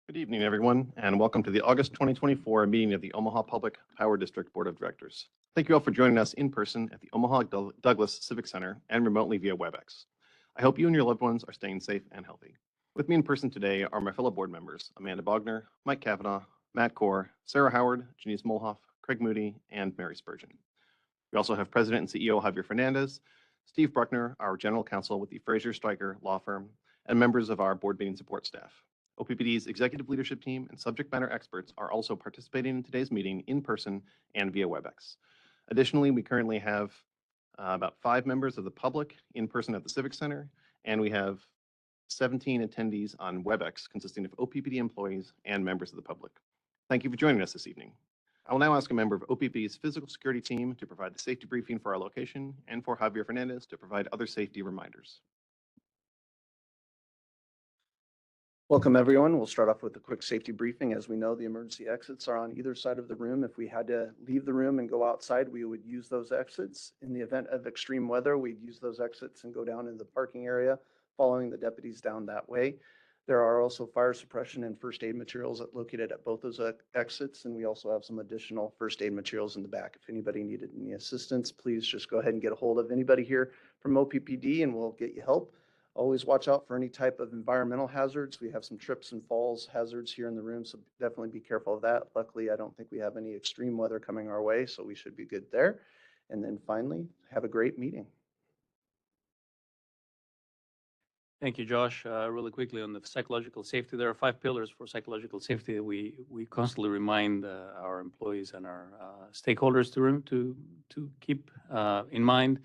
Good evening, everyone, and welcome to the August 2024 meeting of the Omaha Public Power District Board of Directors. Thank you all for joining us in person at the Omaha Douglas Civic Center and remotely via WebEx. I hope you and your loved ones are staying safe and healthy. With me in person today are my fellow board members, Amanda Bogner, Mike Kavanaugh, Matt Core, Sarah Howard, Janice Molhoff, Craig Moody, and Mary Spurgeon. We also have President and CEO Javier Fernandez, Steve Bruckner, our General Counsel with the Fraser Stryker Law Firm, and members of our board meeting support staff. OPPD's executive leadership team and subject matter experts are also participating in today's meeting in person and via WebEx. Additionally, we currently have about 5 members of the public in person at the Civic Center, and we have 17 attendees on WebEx consisting of OPPD employees and members of the public. Thank you for joining us this evening. I will now ask a member of OPPD's physical security team to provide the safety briefing for our location and for Javier Fernandez to provide other safety reminders. Welcome, everyone. We'll start off with a quick safety briefing. As we know, the emergency exits are on either side of the room. If we had to leave the room and go outside, we would use those exits. In the event of extreme weather, we'd use those exits and go down in the parking area, following the deputies down that way. There are also fire suppression and first aid materials located at both those exits, and we also have some additional first aid materials in the back. If anybody needed any assistance, please just go ahead and get a hold of anybody here from OPPD and we'll get you help. Always watch out for any type of environmental hazards. We have some trips and falls hazards here in the room, so definitely be careful of that. Luckily, I don't think we have any extreme weather coming our way, so we should be good there. And then finally, have a great meeting. Thank you, Josh. Really quickly on the psychological safety, there are 5 pillars for psychological safety that we constantly remind our employees and our stakeholders to keep in mind.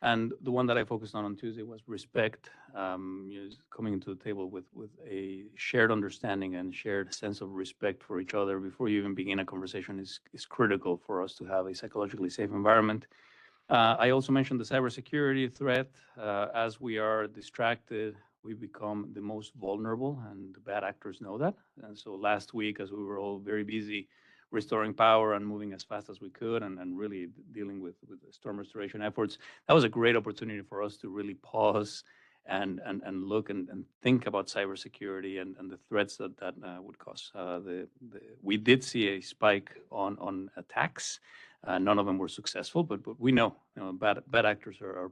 And the one that I focused on Tuesday was respect. Coming into the table with a shared understanding and shared sense of respect for each other before you even begin a conversation is critical for us to have a psychologically safe environment. I also mentioned the cybersecurity threat. As we are distracted, we become the most vulnerable, and the bad actors know that. And so last week, as we were all very busy restoring power and moving as fast as we could and really dealing with the storm restoration efforts, that was a great opportunity for us to really pause and look and think about cybersecurity and the threats that would cause. We did see a spike on attacks. None of them were successful, but we know, bad actors are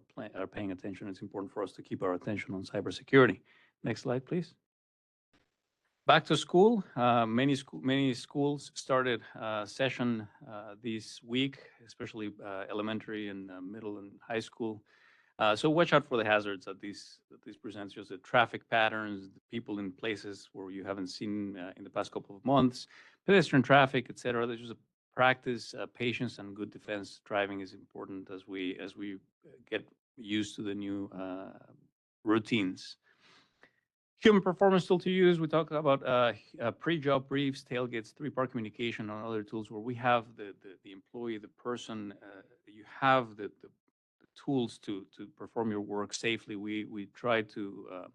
paying attention. It's important for us to keep our attention on cybersecurity. Next slide, please. Back to school. Many schools started session this week, especially elementary and middle and high school. So watch out for the hazards that this presents. Just the traffic patterns, the people in places where you haven't seen in the past couple of months, pedestrian traffic, etc. There's just a practice patience and good defense driving is important as we get used to the new routines. Human performance tool to use. We talk about pre-job briefs, tailgates, 3-part communication, and other tools where we have the employee, the person, you have the tools to perform your work safely. We try to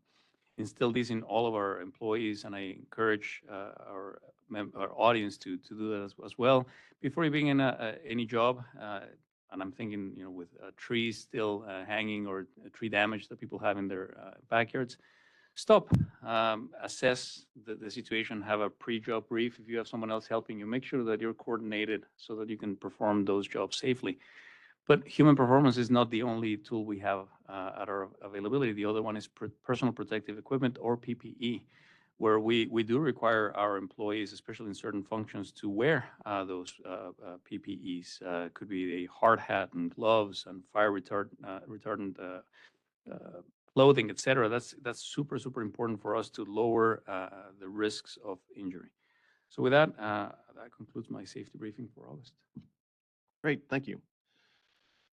instill these in all of our employees, and I encourage our audience to do that as well. Before you begin any job, and I'm thinking, with trees still hanging or tree damage that people have in their backyards, stop, assess the situation, have a pre-job brief. If you have someone else helping you, make sure that you're coordinated so that you can perform those jobs safely. But human performance is not the only tool we have at our availability. The other one is personal protective equipment, or PPE, where we do require our employees, especially in certain functions, to wear those PPEs. Could be a hard hat and gloves and fire retardant clothing, etc. That's super important for us to lower the risks of injury. So with that, that concludes my safety briefing for August. Great, thank you.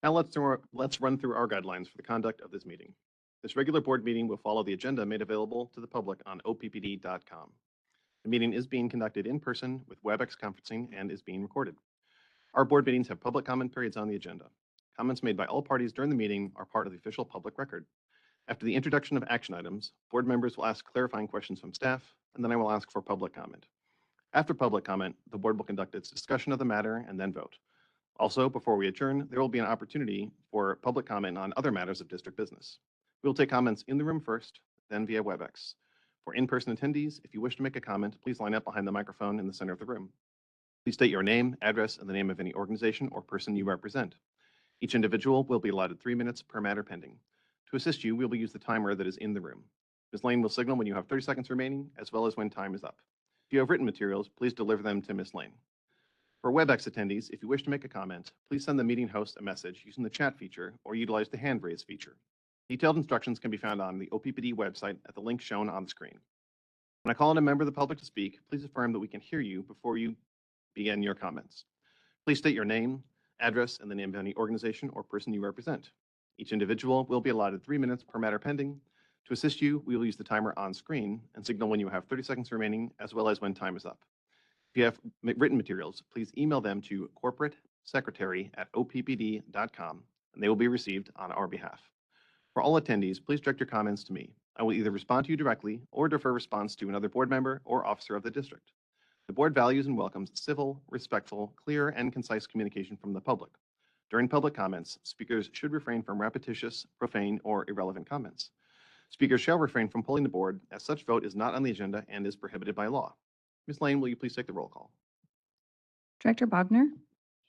Now let's run through our guidelines for the conduct of this meeting. This regular board meeting will follow the agenda made available to the public on OPPD.com. The meeting is being conducted in person with WebEx conferencing and is being recorded. Our board meetings have public comment periods on the agenda. Comments made by all parties during the meeting are part of the official public record. After the introduction of action items, board members will ask clarifying questions from staff, and then I will ask for public comment. After public comment, the board will conduct its discussion of the matter and then vote. Also, before we adjourn, there will be an opportunity for public comment on other matters of district business. We will take comments in the room first, then via WebEx. For in-person attendees, if you wish to make a comment, please line up behind the microphone in the center of the room. Please state your name, address, and the name of any organization or person you represent. Each individual will be allotted 3 minutes per matter pending. To assist you, we will use the timer that is in the room. Ms. Lane will signal when you have 30 seconds remaining, as well as when time is up. If you have written materials, please deliver them to Ms. Lane. For WebEx attendees, if you wish to make a comment, please send the meeting host a message using the chat feature or utilize the hand raise feature. Detailed instructions can be found on the OPPD website at the link shown on the screen. When I call on a member of the public to speak, please affirm that we can hear you before you begin your comments. Please state your name, address, and the name of any organization or person you represent. Each individual will be allotted 3 minutes per matter pending. To assist you, we will use the timer on screen and signal when you have 30 seconds remaining, as well as when time is up. If you have written materials, please email them to corporatesecretary@oppd.com, and they will be received on our behalf. For all attendees, please direct your comments to me. I will either respond to you directly or defer response to another board member or officer of the district. The board values and welcomes civil, respectful, clear, and concise communication from the public. During public comments, speakers should refrain from repetitious, profane, or irrelevant comments. Speakers shall refrain from polling the board, as such vote is not on the agenda and is prohibited by law. Ms. Lane, will you please take the roll call? Director Bogner,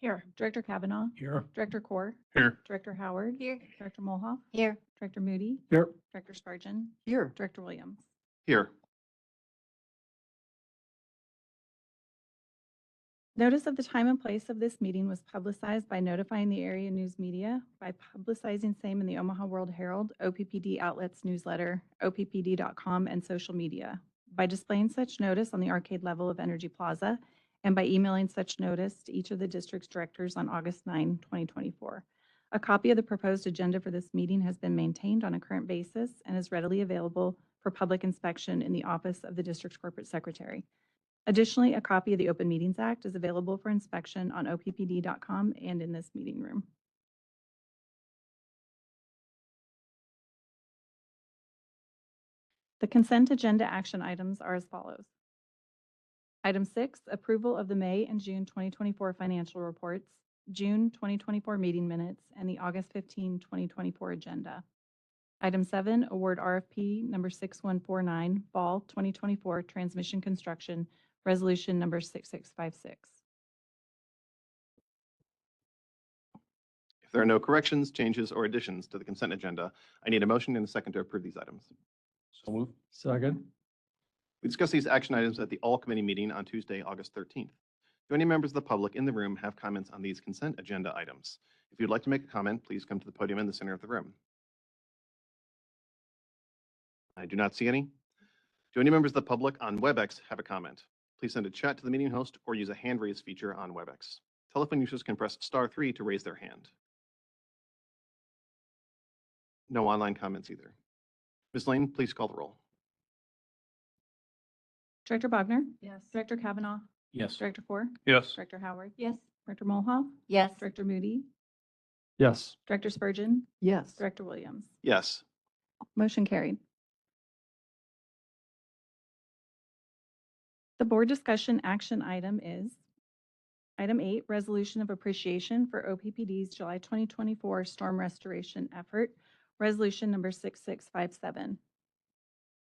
Here. Director Kavanaugh, Here. Director Core, Here. Director Howard, Here. Director Mulhoff, Here. Director Moody, Here. Director Spurgeon, Here. Director Williams. Here. Notice of the time and place of this meeting was publicized by notifying the area news media, by publicizing same in the Omaha World Herald, OPPD outlets newsletter, oppd.com, and social media, by displaying such notice on the arcade level of Energy Plaza, and by emailing such notice to each of the district's directors on August 9, 2024. A copy of the proposed agenda for this meeting has been maintained on a current basis and is readily available for public inspection in the office of the district's corporate secretary. Additionally, a copy of the Open Meetings Act is available for inspection on oppd.com and in this meeting room. The consent agenda action items are as follows. Item 6, approval of the May and June 2024 financial reports, June 2024 meeting minutes, and the August 15, 2024 agenda. Item 7, award RFP number 6149, Fall 2024 Transmission Construction, Resolution number 6656. If there are no corrections, changes, or additions to the consent agenda, I need a motion and a second to approve these items. So move. Second. We discussed these action items at the all committee meeting on Tuesday, August 13th. Do any members of the public in the room have comments on these consent agenda items? If you'd like to make a comment, please come to the podium in the center of the room. I do not see any. Do any members of the public on WebEx have a comment? Please send a chat to the meeting host or use a hand raise feature on WebEx. Telephone users can press *3 to raise their hand. No online comments either. Ms. Lane, please call the roll. Director Bogner, Yes. Director Kavanaugh, Yes. Director Core, Yes. Director Howard, Yes. Director Mulhoff, Yes. Director Moody, Yes. Director Spurgeon, Yes. Director Williams. Yes. Motion carried. The board discussion action item is item 8, resolution of appreciation for OPPD's July 2024 storm restoration effort, resolution number 6657.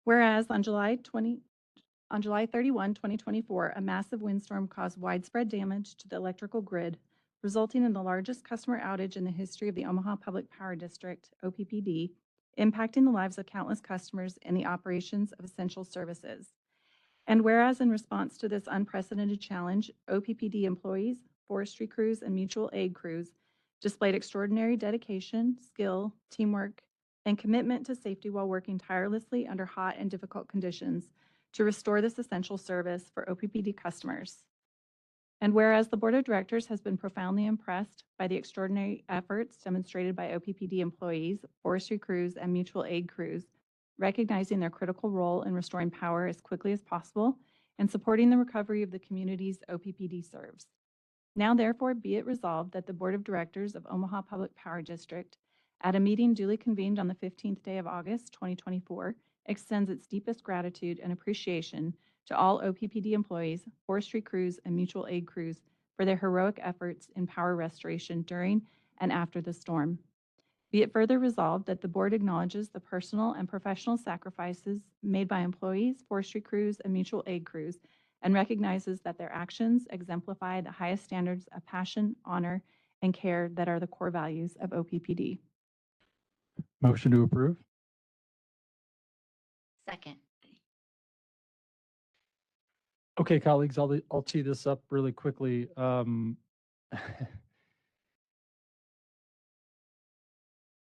Whereas on July 31, 2024, a massive windstorm caused widespread damage to the electrical grid, resulting in the largest customer outage in the history of the Omaha Public Power District, OPPD, impacting the lives of countless customers and the operations of essential services. And whereas in response to this unprecedented challenge, OPPD employees, forestry crews, and mutual aid crews displayed extraordinary dedication, skill, teamwork, and commitment to safety while working tirelessly under hot and difficult conditions to restore this essential service for OPPD customers. And whereas the Board of Directors has been profoundly impressed by the extraordinary efforts demonstrated by OPPD employees, forestry crews, and mutual aid crews, recognizing their critical role in restoring power as quickly as possible and supporting the recovery of the communities OPPD serves. Now therefore be it resolved that the Board of Directors of Omaha Public Power District, at a meeting duly convened on the 15th day of August, 2024, extends its deepest gratitude and appreciation to all OPPD employees, forestry crews, and mutual aid crews for their heroic efforts in power restoration during and after the storm. Be it further resolved that the board acknowledges the personal and professional sacrifices made by employees, forestry crews, and mutual aid crews, and recognizes that their actions exemplify the highest standards of passion, honor, and care that are the core values of OPPD. Motion to approve? Second. Okay, colleagues, I'll tee this up really quickly.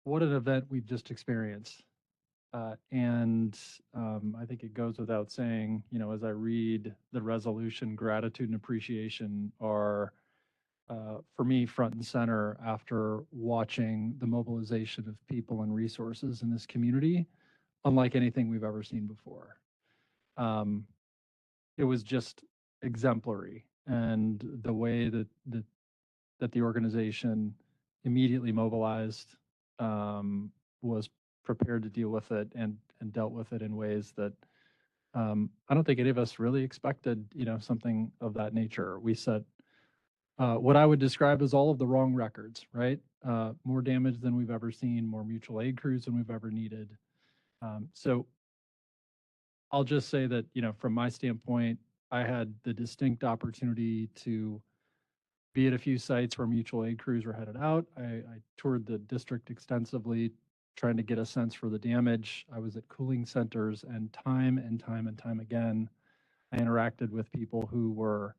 What an event we've just experienced. And I think it goes without saying, you know, as I read the resolution, gratitude and appreciation are, for me, front and center after watching the mobilization of people and resources in this community, unlike anything we've ever seen before. It was just exemplary, and the way that the organization immediately mobilized, was prepared to deal with it and dealt with it in ways that I don't think any of us really expected, you know, something of that nature. We set what I would describe as all of the wrong records, right? More damage than we've ever seen, more mutual aid crews than we've ever needed. So I'll just say that, you know, from my standpoint, I had the distinct opportunity to be at a few sites where mutual aid crews were headed out. I toured the district extensively, trying to get a sense for the damage. I was at cooling centers, and time again, I interacted with people who were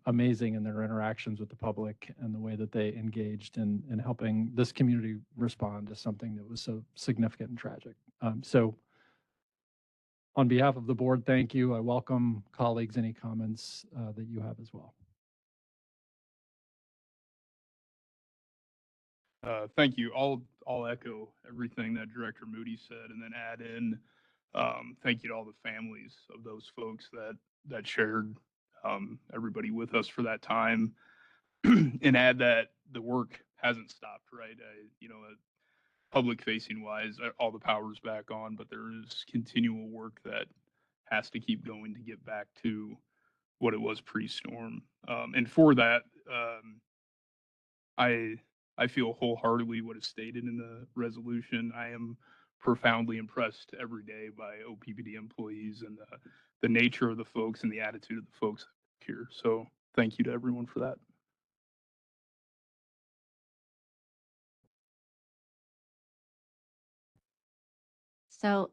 amazing in their interactions with the public and the way that they engaged in helping this community respond to something that was so significant and tragic. So on behalf of the board, thank you. I welcome colleagues, any comments that you have as well. Thank you. I'll echo everything that Director Moody said, and then add in thank you to all the families of those folks that shared everybody with us for that time, and add that the work hasn't stopped. Right, you know, public facing wise, all the power's back on, but there is continual work that has to keep going to get back to what it was pre-storm, and for that. I feel wholeheartedly what is stated in the resolution. I am profoundly impressed every day by OPPD employees and the nature of the folks and the attitude of the folks here. So thank you to everyone for that. So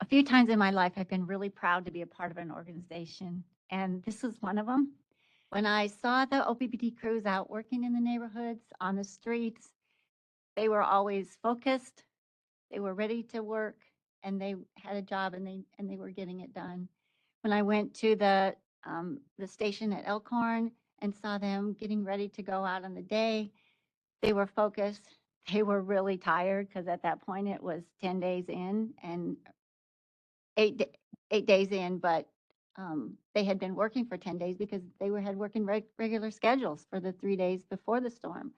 a few times in my life, I've been really proud to be a part of an organization, and this is one of them. When I saw the OPPD crews out working in the neighborhoods, on the streets, they were always focused, they were ready to work, and they had a job, and they were getting it done. When I went to the station at Elkhorn and saw them getting ready to go out on the day, they were focused. They were really tired because at that point it was 10 days in and 8 days in, but they had been working for 10 days because they had working regular schedules for the 3 days before the storm.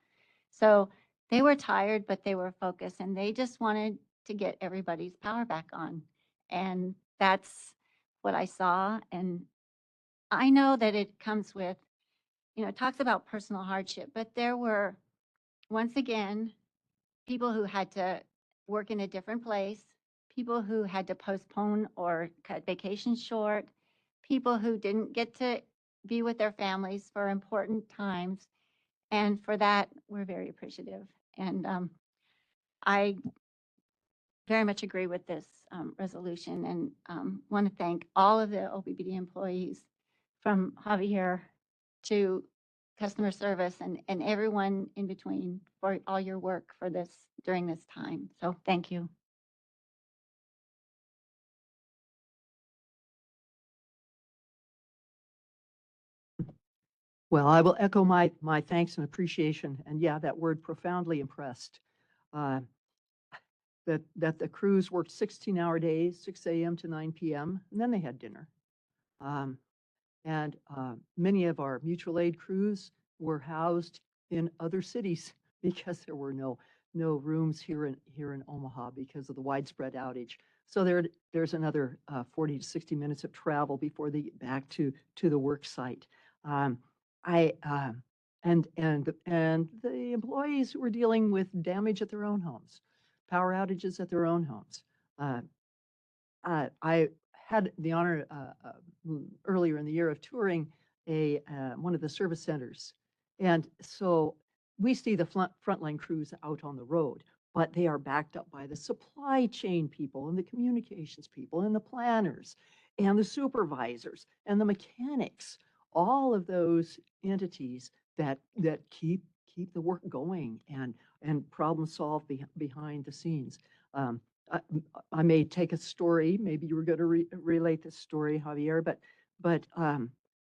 So they were tired, but they were focused, and they just wanted to get everybody's power back on. And that's what I saw. And I know that it comes with, you know, it talks about personal hardship, but there were, once again, people who had to work in a different place, people who had to postpone or cut vacations short, people who didn't get to be with their families for important times. And for that, we're very appreciative. And I very much agree with this resolution, and want to thank all of the OPPD employees, from Javier to customer service and everyone in between, for all your work for this during this time. So thank you. Well, I will echo my thanks and appreciation. And yeah, that word, profoundly impressed. That the crews worked 16-hour days, 6 a.m. to 9 p.m., and then they had dinner. And many of our mutual aid crews were housed in other cities because there were no rooms here in Omaha because of the widespread outage. So there's another 40 to 60 minutes of travel before they get back to the work site. and the employees who were dealing with damage at their own homes, power outages at their own homes. Uh, I had the honor earlier in the year of touring one of the service centers. And so we see the frontline crews out on the road, but they are backed up by the supply chain people and the communications people and the planners and the supervisors and the mechanics, all of those entities that keep the work going and problem solve behind the scenes. I, I may take a story, maybe you were going to relate this story, Javier, but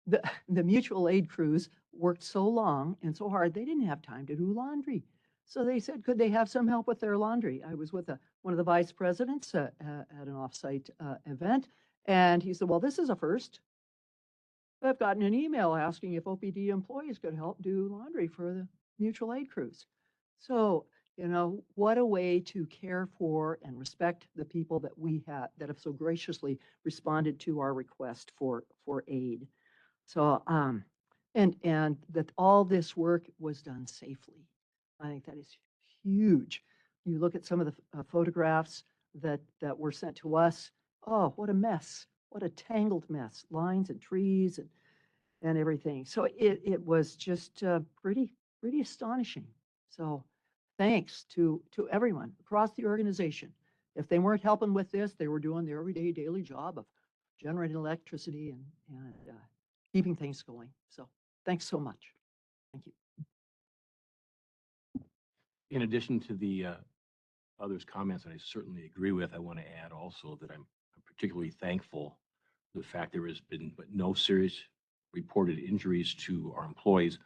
the, the mutual aid crews worked so long and so hard, they didn't have time to do laundry. So they said, could they have some help with their laundry? I was with one of the vice presidents at an offsite event, and he said, well, this is a first. I've gotten an email asking if OPD employees could help do laundry for the mutual aid crews. So, what a way to care for and respect the people that we have that have so graciously responded to our request for aid. So, and that all this work was done safely. I think that is huge. You look at some of the photographs that were sent to us. Oh, what a mess. What a tangled mess, lines and trees and everything. So it was just pretty astonishing. So thanks to everyone across the organization. If they weren't helping with this, they were doing their everyday daily job of generating electricity and keeping things going. So thanks so much. Thank you. In addition to the others' comments that I certainly agree with, I want to add also that I'm particularly thankful for the fact there has been but no serious reported injuries to our employees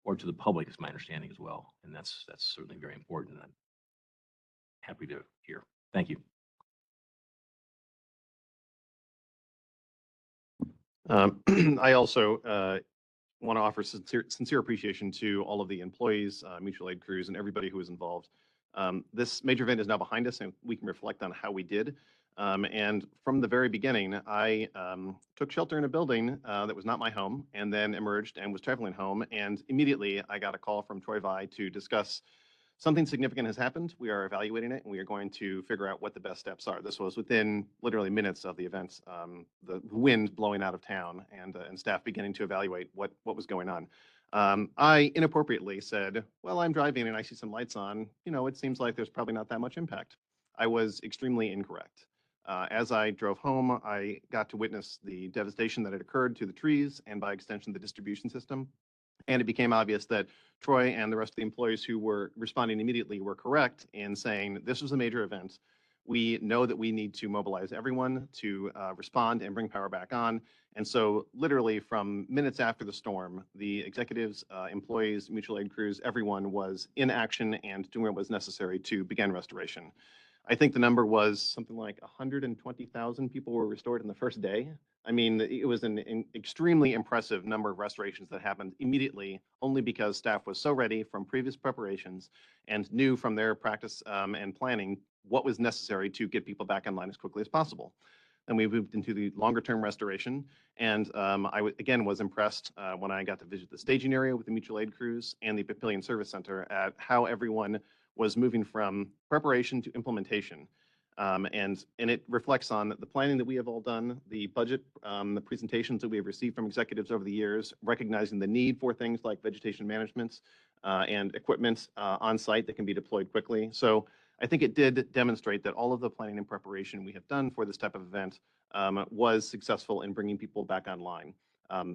or to the public, is my understanding as well. And that's certainly very important. And I'm happy to hear. Thank you. I also want to offer sincere appreciation to all of the employees, mutual aid crews, and everybody who was involved. This major event is now behind us, and we can reflect on how we did. And from the very beginning, I took shelter in a building that was not my home, and then emerged and was traveling home. And immediately, I got a call from Troy Vi to discuss something significant has happened. We are evaluating it, and we are going to figure out what the best steps are. This was within literally minutes of the event, the wind blowing out of town and staff beginning to evaluate what was going on. I inappropriately said, well, I'm driving and I see some lights on. It seems like there's probably not that much impact. I was extremely incorrect. As I drove home, I got to witness the devastation that had occurred to the trees and by extension, the distribution system. And it became obvious that Troy and the rest of the employees who were responding immediately were correct in saying this was a major event. We know that we need to mobilize everyone to respond and bring power back on. And so literally from minutes after the storm, the executives, employees, mutual aid crews, everyone was in action and doing what was necessary to begin restoration. I think the number was something like 120,000 people were restored in the first day. I mean, it was an extremely impressive number of restorations that happened immediately, only because staff was so ready from previous preparations and knew from their practice and planning what was necessary to get people back online as quickly as possible. Then we moved into the longer term restoration. And again was impressed when I got to visit the staging area with the mutual aid crews and the Papillion Service Center at how everyone was moving from preparation to implementation. And it reflects on the planning that we have all done, the budget, the presentations that we have received from executives over the years, recognizing the need for things like vegetation management and equipment on site that can be deployed quickly. So I think it did demonstrate that all of the planning and preparation we have done for this type of event was successful in bringing people back online,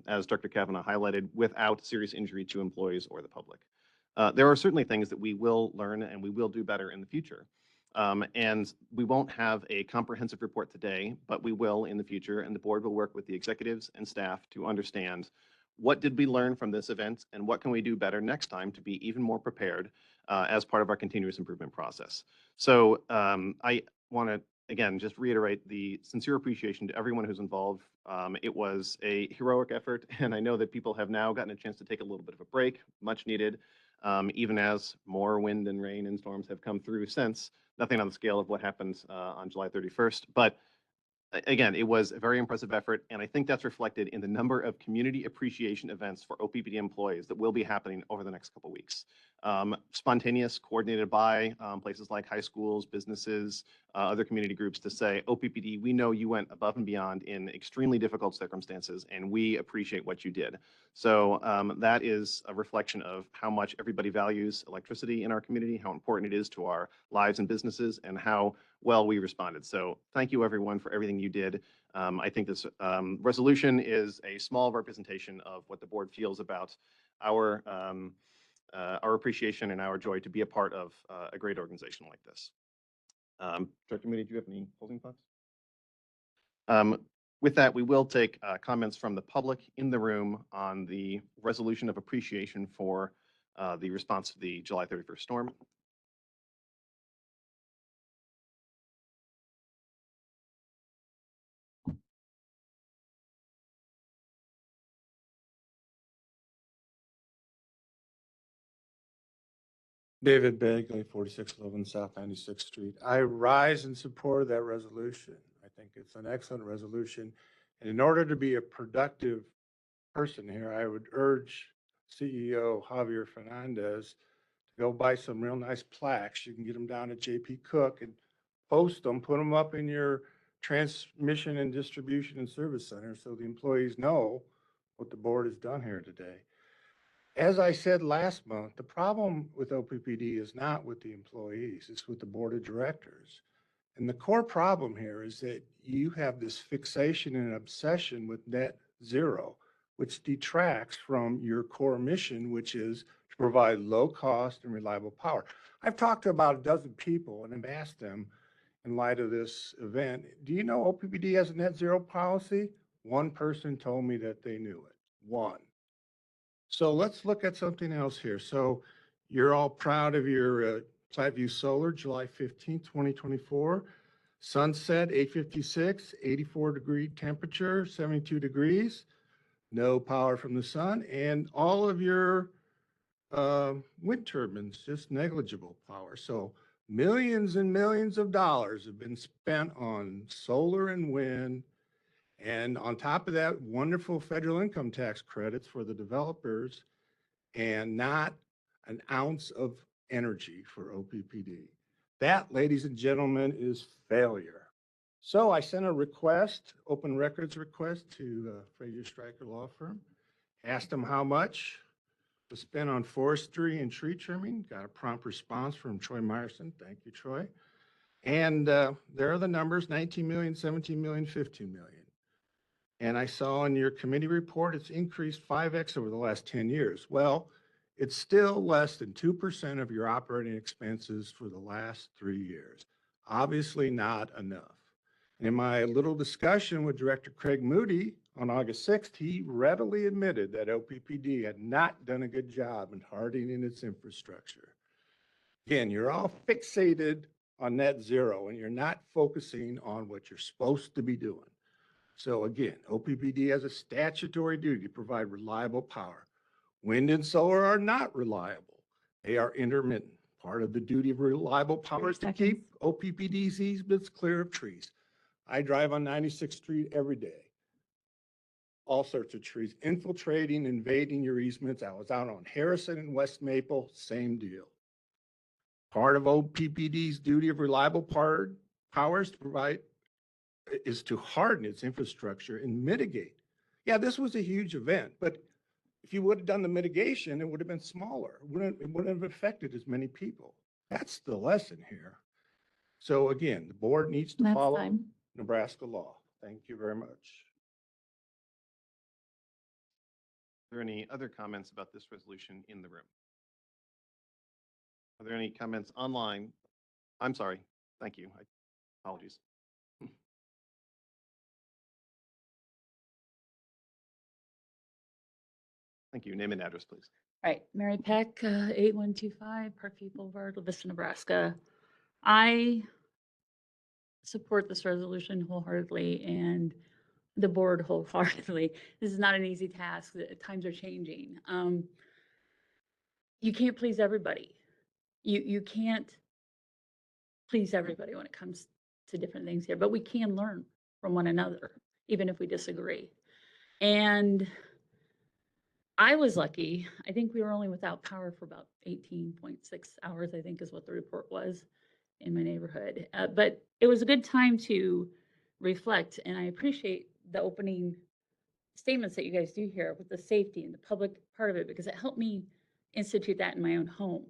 as Dr. Kavanaugh highlighted, without serious injury to employees or the public. There are certainly things that we will learn and we will do better in the future. And we won't have a comprehensive report today, but we will in the future, and the board will work with the executives and staff to understand what did we learn from this event and what can we do better next time to be even more prepared as part of our continuous improvement process. So I want to, again, just reiterate the sincere appreciation to everyone who's involved. It was a heroic effort, and I know that people have now gotten a chance to take a little bit of a break, much needed, even as more wind and rain and storms have come through since. Nothing on the scale of what happened on July 31st, but Again, it was a very impressive effort, and I think that's reflected in the number of community appreciation events for OPPD employees that will be happening over the next couple of weeks. Spontaneous, coordinated by places like high schools, businesses, other community groups to say, OPPD, we know you went above and beyond in extremely difficult circumstances, and we appreciate what you did. So that is a reflection of how much everybody values electricity in our community, how important it is to our lives and businesses, and how well we responded. So thank you, everyone, for everything you did. I think this resolution is a small representation of what the board feels about our appreciation and our joy to be a part of a great organization like this. Director Moody, do you have any closing thoughts? With that, we will take comments from the public in the room on the resolution of appreciation for the response to the July 31st storm. David Bagley, 4611 South 96th Street. I rise in support of that resolution. I think it's an excellent resolution. And in order to be a productive person here, I would urge CEO Javier Fernandez to go buy some real nice plaques. You can get them down at JP Cook and post them, put them up in your transmission and distribution and service center so the employees know what the board has done here today. As I said last month, the problem with OPPD is not with the employees, it's with the board of directors. And the core problem here is that you have this fixation and obsession with net zero, which detracts from your core mission, which is to provide low cost and reliable power. I've talked to about a dozen people and I've asked them in light of this event, do you know OPPD has a net zero policy? One person told me that they knew it, one. So let's look at something else here. So you're all proud of your Platteview Solar, July 15th, 2024. Sunset, 8:56, 84-degree temperature, 72 degrees, no power from the sun, and all of your wind turbines, just negligible power. So millions and millions of dollars have been spent on solar and wind. And on top of that, wonderful federal income tax credits for the developers and not an ounce of energy for OPPD. That, ladies and gentlemen, is failure. So I sent a request, open records request to Fraser Stryker Law Firm, asked them how much was spent on forestry and tree trimming, got a prompt response from Troy Meyerson. Thank you, Troy. And there are the numbers, 19 million, 17 million, 15 million. And I saw in your committee report, it's increased 5x over the last 10 years. Well, it's still less than 2% of your operating expenses for the last 3 years. Obviously not enough. And in my little discussion with Director Craig Moody on August 6th, he readily admitted that OPPD had not done a good job in hardening its infrastructure. Again, you're all fixated on net zero and you're not focusing on what you're supposed to be doing. So again, OPPD has a statutory duty to provide reliable power. Wind and solar are not reliable. They are intermittent. Part of the duty of reliable power is to keep OPPD's easements clear of trees. I drive on 96th Street every day. All sorts of trees infiltrating, invading your easements. I was out on Harrison and West Maple, same deal. Part of OPPD's duty of reliable power is to harden its infrastructure and mitigate. Yeah, this was a huge event, but if you would have done the mitigation, it would have been smaller. It wouldn't have affected as many people. That's the lesson here. So again, the board needs to follow Nebraska law. Thank you very much. Are there any other comments about this resolution in the room? Are there any comments online? I'm sorry. Thank you. Apologies. Thank you. Name and address, please. Right, Mary Peck, 8125 Parkview Boulevard, La Vista, Nebraska. I support this resolution wholeheartedly and the board wholeheartedly. This is not an easy task. Times are changing. You can't please everybody. You can't please everybody when it comes to different things here, but we can learn from one another, even if we disagree. And I was lucky. I think we were only without power for about 18.6 hours, I think is what the report was in my neighborhood. But it was a good time to reflect, and I appreciate the opening statements that you guys do here with the safety and the public part of it, because it helped me institute that in my own home.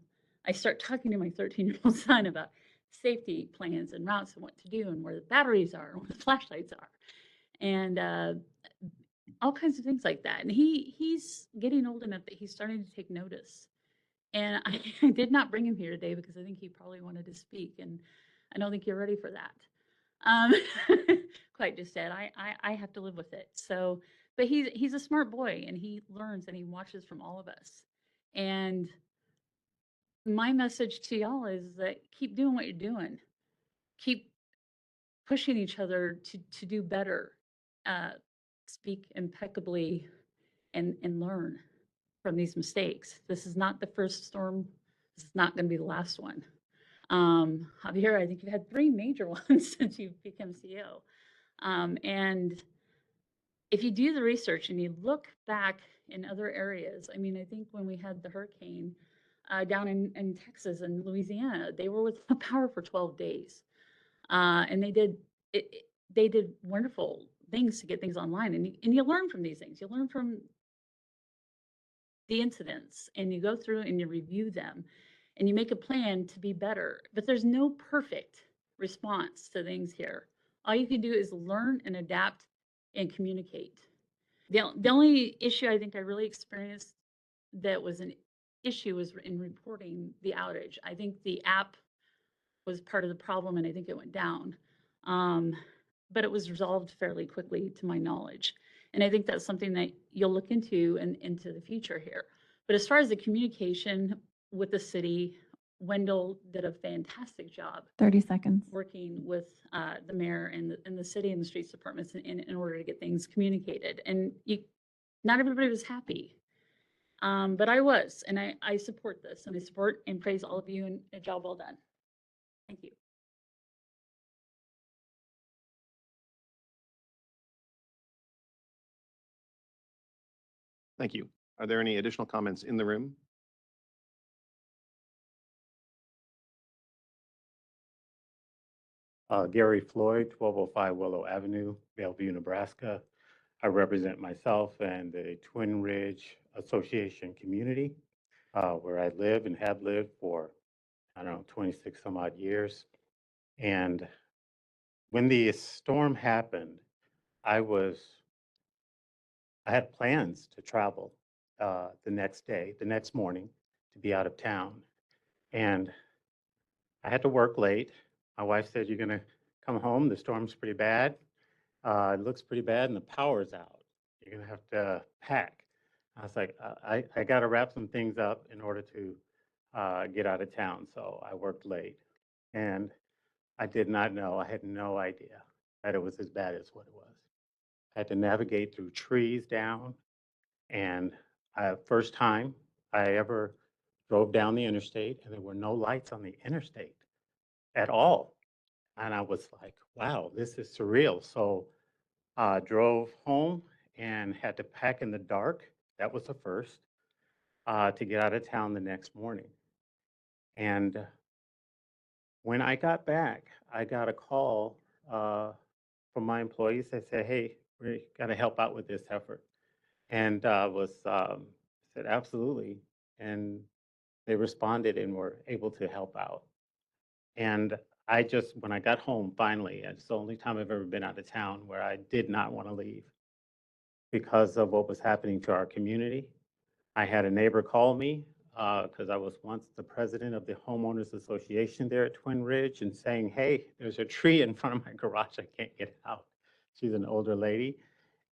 I start talking to my 13-year-old son about safety plans and routes and what to do and where the batteries are and where the flashlights are. And all kinds of things like that. And he's getting old enough that he's starting to take notice. And I did not bring him here today because I think he probably wanted to speak, and I don't think you're ready for that. Um, quite just said, I have to live with it. So, but he's a smart boy, and he learns and he watches from all of us. And my message to y'all is that keep doing what you're doing. Keep pushing each other to do better. Speak impeccably and learn from these mistakes. This is not the first storm. This is not going to be the last one. Javier, I think you've had 3 major ones since you've become CEO. And if you do the research and you look back in other areas, I mean, I think when we had the hurricane down in Texas and Louisiana, they were without power for 12 days. And they did wonderful things to get things online. And you learn from these things. You learn from the incidents, and you go through and you review them, and you make a plan to be better. But there's no perfect response to things here. All you can do is learn and adapt and communicate. The only issue I think I really experienced that was an issue was in reporting the outage. I think the app was part of the problem, and I think it went down. But it was resolved fairly quickly, to my knowledge. And I think that's something that you'll look into and into the future here. But as far as the communication with the city, Wendell did a fantastic job 30 seconds. working with the mayor and the city and the streets departments in order to get things communicated. And not everybody was happy, but I was, and I support this, and I support and praise all of you, and a job well done. Thank you. Thank you. Are there any additional comments in the room? Gary Floyd, 1205 Willow Avenue, Bellevue, Nebraska. I represent myself and the Twin Ridge Association community, where I live and have lived for, I don't know, 26 some odd years. And when the storm happened, I had plans to travel the next morning, to be out of town. And I had to work late. My wife said, "You're gonna come home, the storm's pretty bad. It looks pretty bad and the power's out. You're gonna have to pack." I was like, I gotta wrap some things up in order to get out of town. So I worked late, and I did not know, I had no idea that it was as bad as what it was. I had to navigate through trees down, and first time I ever drove down the interstate, and there were no lights on the interstate at all. And I was like, wow, this is surreal. So drove home and had to pack in the dark. That was the first, to get out of town the next morning. And when I got back, I got a call from my employees that said, "Hey, we got to help out with this effort." And said, "Absolutely." And they responded and were able to help out. And when I got home, finally, it's the only time I've ever been out of town where I did not want to leave because of what was happening to our community. I had a neighbor call me because I was once the president of the homeowners association there at Twin Ridge, and saying, "Hey, there's a tree in front of my garage. I can't get out." She's an older lady.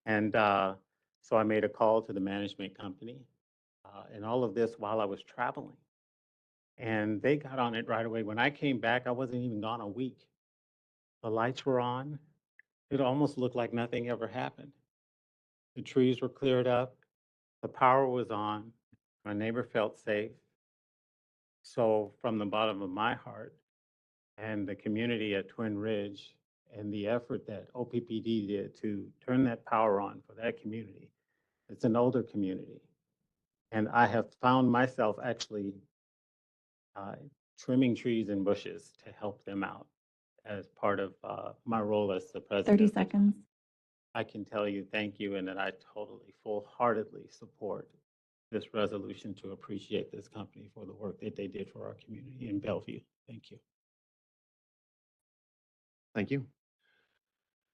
And so I made a call to the management company, and all of this while I was traveling. And they got on it right away. When I came back, I wasn't even gone a week. The lights were on. It almost looked like nothing ever happened. The trees were cleared up. The power was on. My neighbor felt safe. So from the bottom of my heart and the community at Twin Ridge and the effort that OPPD did to turn that power on for that community. It's an older community. And I have found myself actually trimming trees and bushes to help them out as part of my role as the president. 30 seconds. I can tell you thank you, and that I totally, full-heartedly support this resolution to appreciate this company for the work that they did for our community in Bellevue. Thank you. Thank you.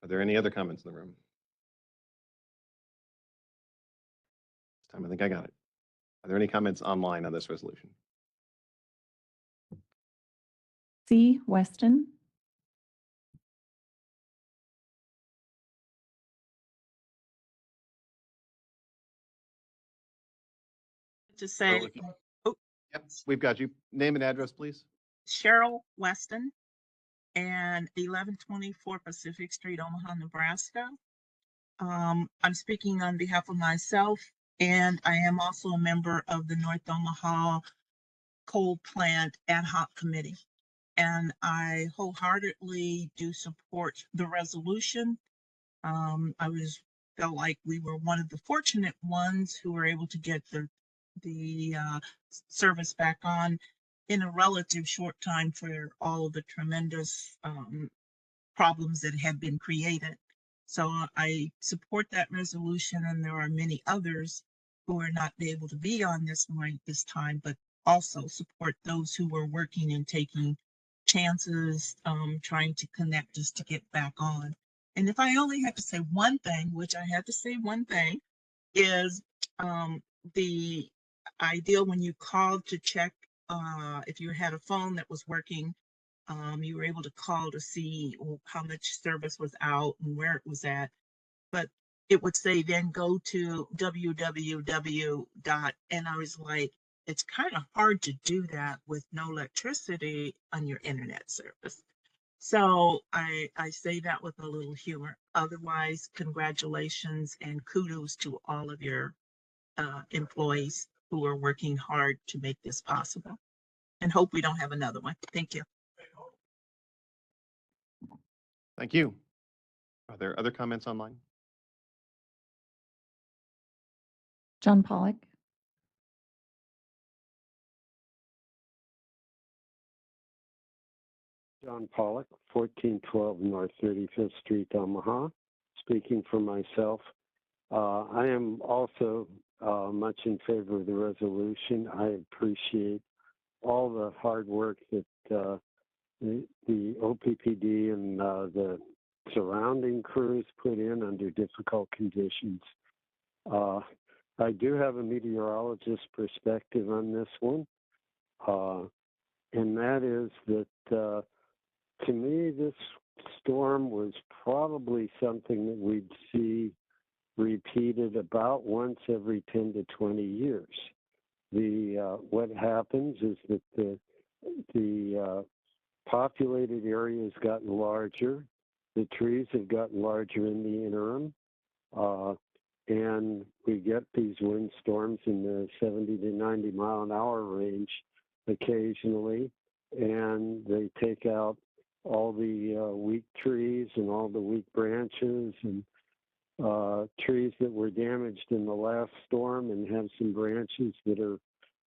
Are there any other comments in the room? This time I think I got it. Are there any comments online on this resolution? C. Weston. To say, if Yep, we've got you. Name and address, please. Cheryl Weston and 1124 Pacific Street, Omaha, Nebraska. I'm speaking on behalf of myself, and I am also a member of the North Omaha Coal Plant Ad Hoc Committee. And I wholeheartedly do support the resolution. Felt like we were one of the fortunate ones who were able to get the service back on in a relative short time for all of the tremendous problems that had been created. So I support that resolution, and there are many others who are not able to be on this morning this time, but also support those who were working and taking chances, trying to connect us to get back on. And if I only had to say one thing, which I had to say one thing, is the ideal when you called to check if you had a phone that was working, you were able to call to see how much service was out and where it was at. But it would say then go to www. And I was like, it's kind of hard to do that with no electricity on your internet service. So I say that with a little humor. Otherwise, congratulations and kudos to all of your employees who are working hard to make this possible, and hope we don't have another one. Thank you. Thank you. Are there other comments online? John Pollock. John Pollock, 1412 North 35th Street, Omaha. Speaking for myself, I am also much in favor of the resolution. I appreciate all the hard work that the OPPD and the surrounding crews put in under difficult conditions. I do have a meteorologist perspective on this one, and that is that to me, this storm was probably something that we'd see repeated about once every 10 to 20 years. What happens is that the populated area has gotten larger, the trees have gotten larger in the interim, and we get these windstorms in the 70 to 90 mile an hour range occasionally, and they take out all the weak trees and all the weak branches and trees that were damaged in the last storm and have some branches that are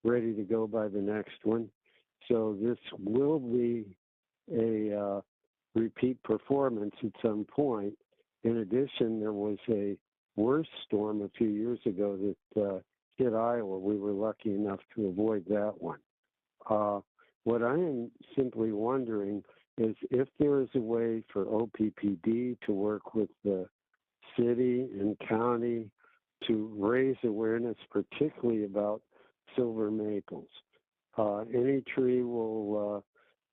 ready to go by the next one. So this will be a repeat performance at some point. In addition, there was a worse storm a few years ago that hit Iowa. We were lucky enough to avoid that one. What I am simply wondering is if there is a way for OPPD to work with the city and county to raise awareness, particularly about silver maples. Any tree will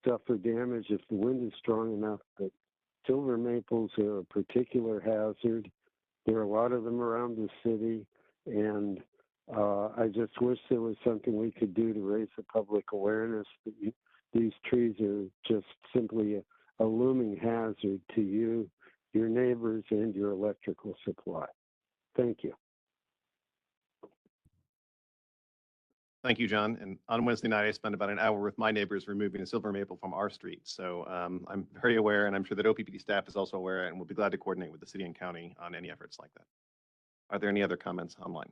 suffer damage if the wind is strong enough, but silver maples are a particular hazard. There are a lot of them around the city, and I just wish there was something we could do to raise the public awareness that these trees are just simply a looming hazard to you, your neighbors, and your electrical supply. Thank you. Thank you, John. And on Wednesday night, I spent about an hour with my neighbors removing a silver maple from our street. So I'm very aware, and I'm sure that OPPD staff is also aware, and we'll be glad to coordinate with the city and county on any efforts like that. Are there any other comments online?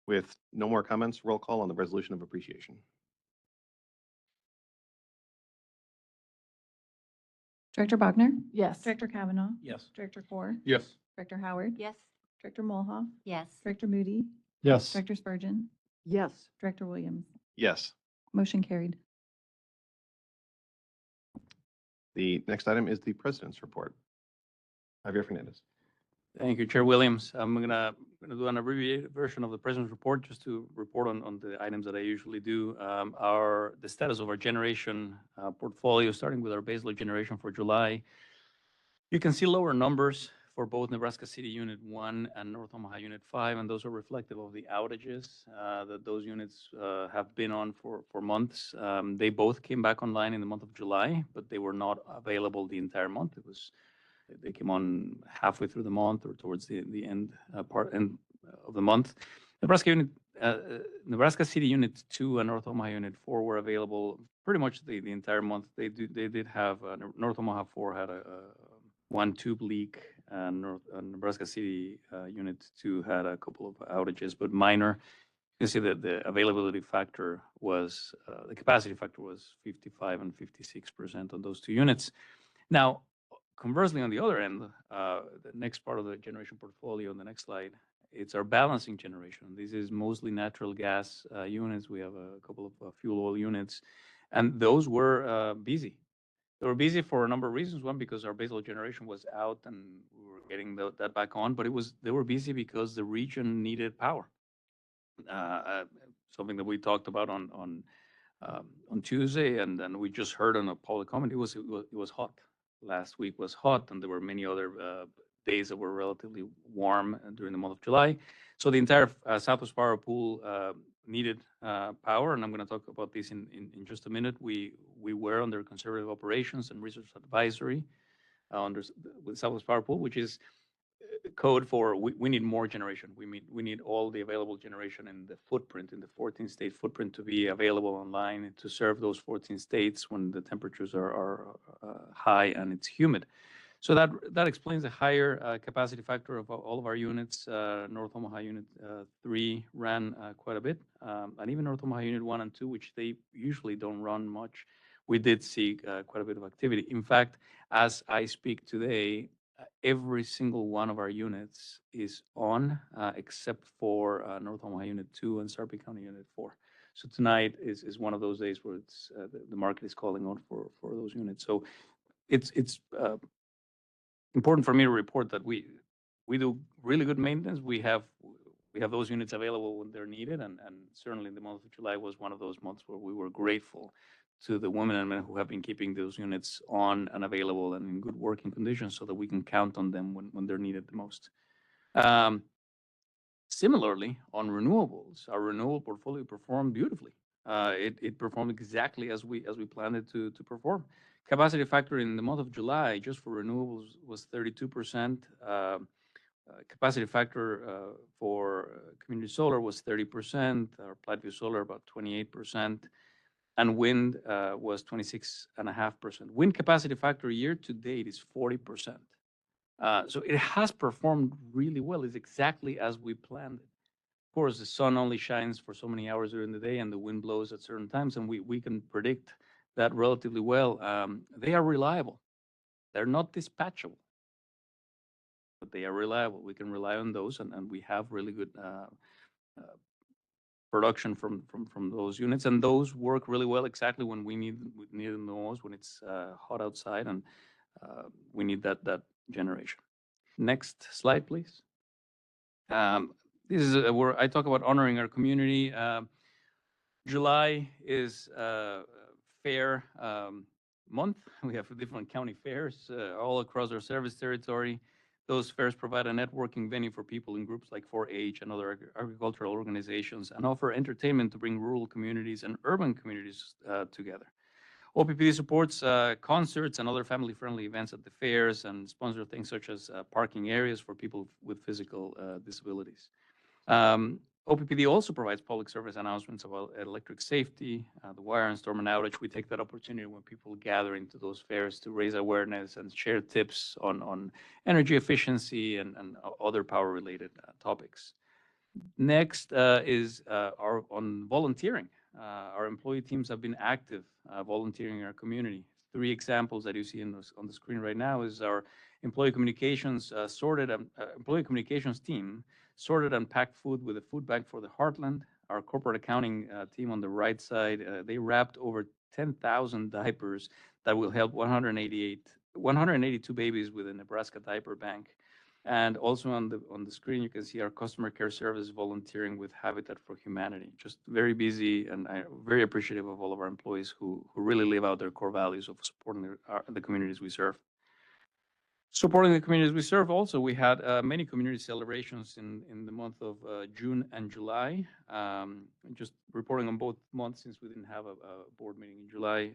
With no more comments, roll call on the resolution of appreciation. Director Bogner? Yes. Director Kavanaugh? Yes. Director Corr? Yes. Director Howard? Yes. Director Mulhoff? Yes. Director Moody? Yes. Director Spurgeon? Yes. Director Williams? Yes. Motion carried. The next item is the president's report. Javier Fernandez. Thank you, Chair Williams. I'm gonna do an abbreviated version of the President's report just to report on the items that I usually do. The status of our generation portfolio, starting with our baseload generation for July. You can see lower numbers for both Nebraska City Unit 1 and North Omaha Unit 5, and those are reflective of the outages that those units have been on for months. They both came back online in the month of July, but they were not available the entire month. They came on halfway through the month or towards the end of the month. Nebraska City Unit 2 and North Omaha Unit 4 were available pretty much the entire month. They did have North Omaha 4 had a one tube leak, and Nebraska City Unit 2 had a couple of outages, but minor. You can see that the availability factor was the capacity factor was 55 and 56% on those two units. Now, conversely, on the other end, the next part of the generation portfolio on the next slide, it's our balancing generation. This is mostly natural gas units. We have a couple of fuel oil units, and those were busy. They were busy for a number of reasons. One, because our baseload generation was out and we were getting that back on, but they were busy because the region needed power. Something that we talked about on Tuesday, and then we just heard on a public comment, it was hot. Last week was hot, and there were many other days that were relatively warm during the month of July. So the entire Southwest Power Pool needed power, and I'm going to talk about this in just a minute. We were under conservative operations and research advisory with Southwest Power Pool, which is code for we need more generation. We need all the available generation in the footprint, in the 14-state footprint, to be available online to serve those 14 states when the temperatures are high and it's humid. So that explains the higher capacity factor of all of our units. North Omaha Unit 3 ran quite a bit, and even North Omaha Unit 1 and 2, which they usually don't run much, we did see quite a bit of activity. In fact, as I speak today, every single one of our units is on, except for North Omaha Unit 2 and Sarpy County Unit 4. So tonight is one of those days where the market is calling on for those units. So it's important for me to report that we do really good maintenance. We have those units available when they're needed, and certainly the month of July was one of those months where we were grateful to the women and men who have been keeping those units on and available and in good working conditions so that we can count on them when they're needed the most. Similarly, on renewables, our renewable portfolio performed beautifully. It performed exactly as we planned it to perform. Capacity factor in the month of July, just for renewables, was 32%. Capacity factor for community solar was 30%, or Platteview Solar about 28%, and wind was 26.5%. Wind capacity factor year to date is 40%. So it has performed really well. It's exactly as we planned it. Of course, the sun only shines for so many hours during the day, and the wind blows at certain times, and we can predict that relatively well. They are reliable. They're not dispatchable, but they are reliable. We can rely on those, and we have really good production from those units, and those work really well exactly when we need them the most, when it's hot outside, and we need that generation. Next slide, please. This is where I talk about honoring our community. July is fair month. We have different county fairs all across our service territory. Those fairs provide a networking venue for people in groups like 4-H and other agricultural organizations, and offer entertainment to bring rural communities and urban communities together. OPPD supports concerts and other family-friendly events at the fairs, and sponsor things such as parking areas for people with physical disabilities. OPPD also provides public service announcements about electric safety, the wire and storm and outage. We take that opportunity when people gather into those fairs to raise awareness and share tips on energy efficiency and other power-related topics. Next is on volunteering. Our employee teams have been active volunteering in our community. 3 examples that you see on the screen right now is our employee communications employee communications team sorted and packed food with a food bank for the Heartland. Our corporate accounting team on the right side, they wrapped over 10,000 diapers that will help 182 babies with a Nebraska diaper bank. And also on the screen, you can see our customer care service volunteering with Habitat for Humanity. Just very busy, and I'm very appreciative of all of our employees who really live out their core values of supporting the communities we serve. Supporting the communities we serve also, we had many community celebrations in the month of June and July. Just reporting on both months since we didn't have a board meeting in July.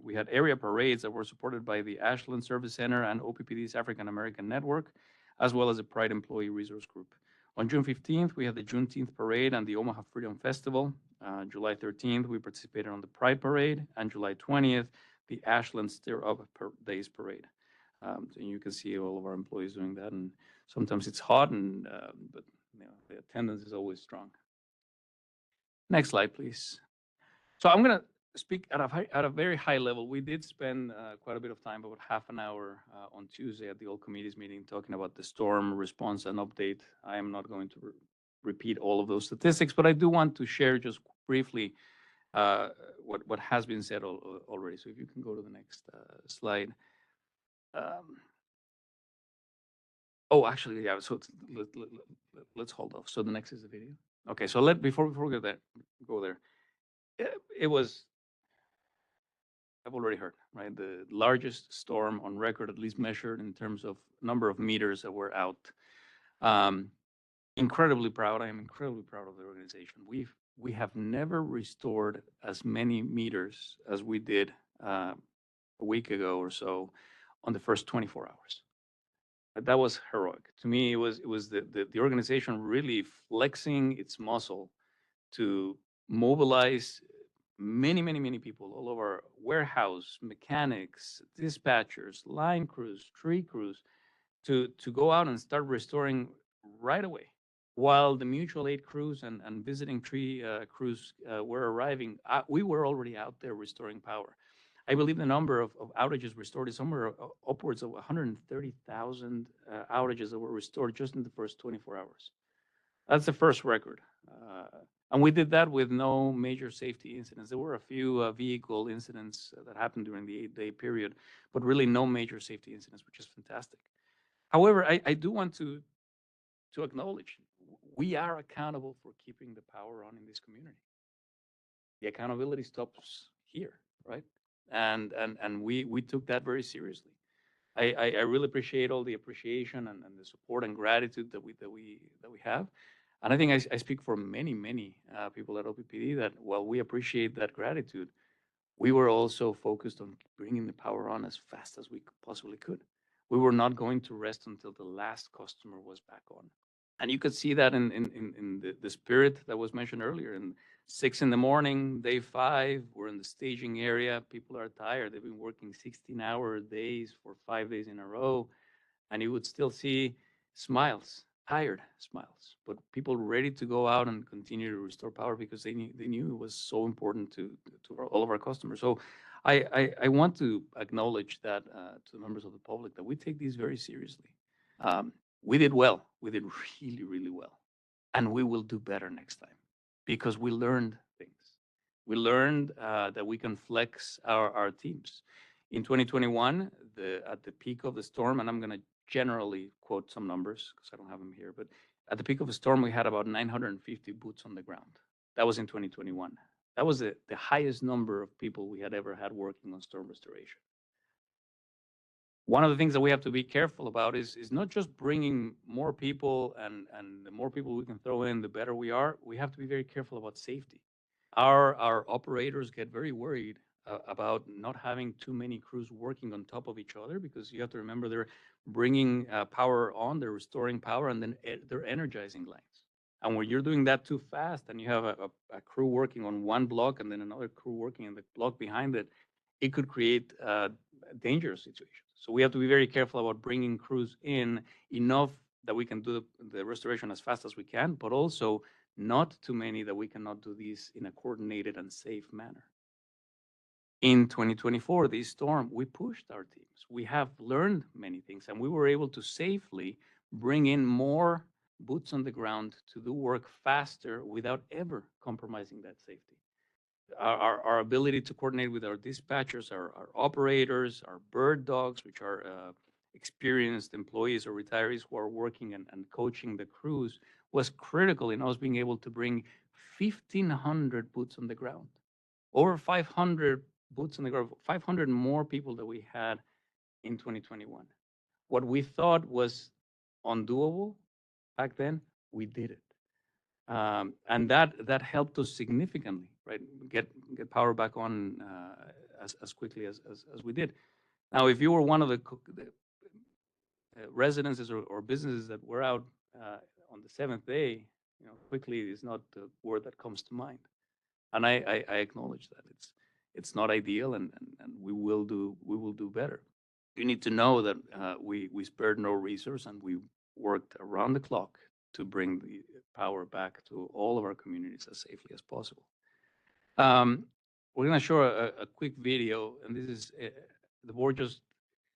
We had area parades that were supported by the Ashland Service Center and OPPD's African American Network, as well as the Pride Employee Resource Group. On June 15th, we had the Juneteenth Parade and the Omaha Freedom Festival. July 13th, we participated on the Pride Parade, and July 20th, the Ashland Stir Up Days Parade. So you can see all of our employees doing that, and sometimes it's hot, but the attendance is always strong. Next slide, please. So I'm going to speak at a very high level. We did spend quite a bit of time, about half an hour on Tuesday at the all committees meeting, talking about the storm response and update. I am not going to repeat all of those statistics, but I do want to share just briefly what has been said already. So if you can go to the next slide. Actually, yeah. So let's hold off. So the next is the video. Okay. So before we go there, it was. I've already heard, right? The largest storm on record, at least measured in terms of number of meters that were out. Incredibly proud. I am incredibly proud of the organization. We have never restored as many meters as we did a week ago or so on the first 24 hours. That was heroic. To me, it was the organization really flexing its muscle to mobilize many people all over: warehouse, mechanics, dispatchers, line crews, tree crews, to go out and start restoring right away. While the mutual aid crews and visiting tree crews were arriving, we were already out there restoring power. I believe the number of outages restored is somewhere upwards of 130,000 outages that were restored just in the first 24 hours. That's the first record. And we did that with no major safety incidents. There were a few vehicle incidents that happened during the 8-day period, but really no major safety incidents, which is fantastic. However, I do want to acknowledge we are accountable for keeping the power on in this community. The accountability stops here, right? And we took that very seriously. I really appreciate all the appreciation and the support and gratitude that we have. And I think I speak for many people at OPPD that while we appreciate that gratitude, we were also focused on bringing the power on as fast as we possibly could. We were not going to rest until the last customer was back on. And you could see that in the spirit that was mentioned earlier. In 6 a.m, day 5, we're in the staging area. People are tired. They've been working 16-hour days for 5 days in a row. And you would still see smiles, tired smiles, but people ready to go out and continue to restore power because they knew it was so important to all of our customers. So I want to acknowledge that to the members of the public that we take these very seriously. We did well. We did really well. And we will do better next time because we learned things. We learned that we can flex our teams. In 2021, at the peak of the storm, and I'm going to generally quote some numbers because I don't have them here, but at the peak of the storm, we had about 950 boots on the ground. That was in 2021. That was the highest number of people we had ever had working on storm restoration. One of the things that we have to be careful about is not just bringing more people, and the more people we can throw in, the better we are. We have to be very careful about safety. Our operators get very worried about not having too many crews working on top of each other because you have to remember they're bringing power on, they're restoring power, and then they're energizing lines. And when you're doing that too fast and you have a crew working on one block and then another crew working in the block behind it, it could create dangerous situations. So we have to be very careful about bringing crews in enough that we can do the restoration as fast as we can, but also not too many that we cannot do these in a coordinated and safe manner. In 2024, this storm, we pushed our teams. We have learned many things, and we were able to safely bring in more boots on the ground to do work faster without ever compromising that safety. Our ability to coordinate with our dispatchers, our operators, our bird dogs, which are experienced employees or retirees who are working and coaching the crews, was critical in us being able to bring 1,500 boots on the ground. Over 500 boots on the ground, 500 more people that we had in 2021. What we thought was undoable back then, we did it. And that helped us significantly, right? Get power back on as quickly as we did. Now, if you were one of the residences or businesses that were out on the seventh day, quickly is not the word that comes to mind. And I acknowledge that it's not ideal, and we will do better. You need to know that we spared no resource, and we worked around the clock to bring the power back to all of our communities as safely as possible. We're going to show a quick video, and this is the board just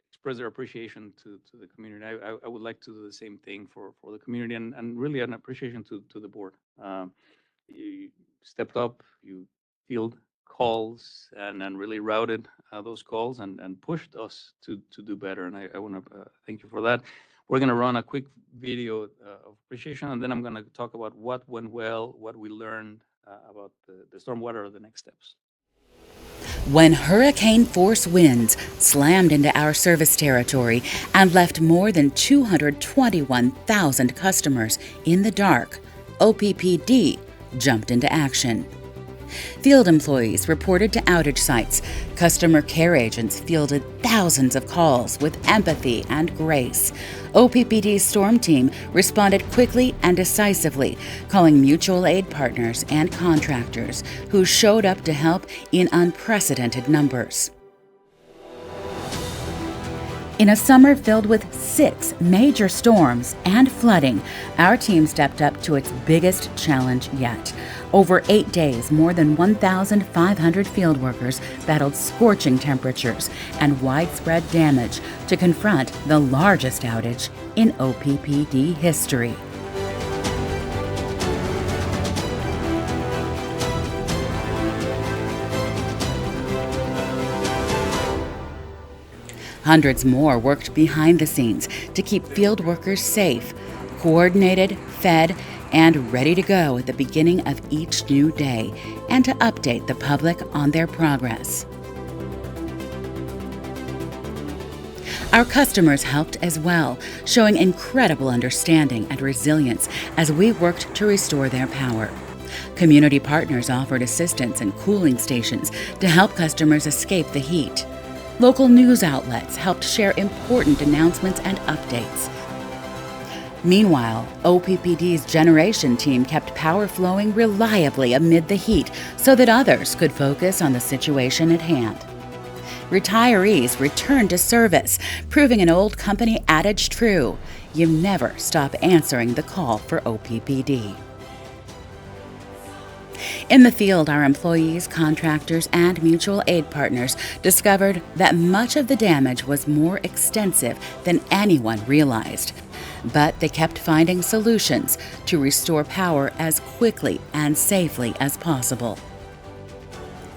express their appreciation to the community. I would like to do the same thing for the community, and really an appreciation to the board. You stepped up, you field calls, and really routed those calls and pushed us to do better. And I want to thank you for that. We're going to run a quick video of appreciation, and then I'm going to talk about what went well, what we learned about the storm, what are the next steps. When hurricane force winds slammed into our service territory and left more than 221,000 customers in the dark, OPPD jumped into action. Field employees reported to outage sites. Customer care agents fielded thousands of calls with empathy and grace. OPPD's storm team responded quickly and decisively, calling mutual aid partners and contractors who showed up to help in unprecedented numbers. In a summer filled with 6 major storms and flooding, our team stepped up to its biggest challenge yet. Over 8 days, more than 1,500 field workers battled scorching temperatures and widespread damage to confront the largest outage in OPPD history. Hundreds more worked behind the scenes to keep field workers safe, coordinated, fed, and ready to go at the beginning of each new day, and to update the public on their progress. Our customers helped as well, showing incredible understanding and resilience as we worked to restore their power. Community partners offered assistance and cooling stations to help customers escape the heat. Local news outlets helped share important announcements and updates. Meanwhile, OPPD's generation team kept power flowing reliably amid the heat so that others could focus on the situation at hand. Retirees returned to service, proving an old company adage true: you never stop answering the call for OPPD. In the field, our employees, contractors, and mutual aid partners discovered that much of the damage was more extensive than anyone realized. But they kept finding solutions to restore power as quickly and safely as possible.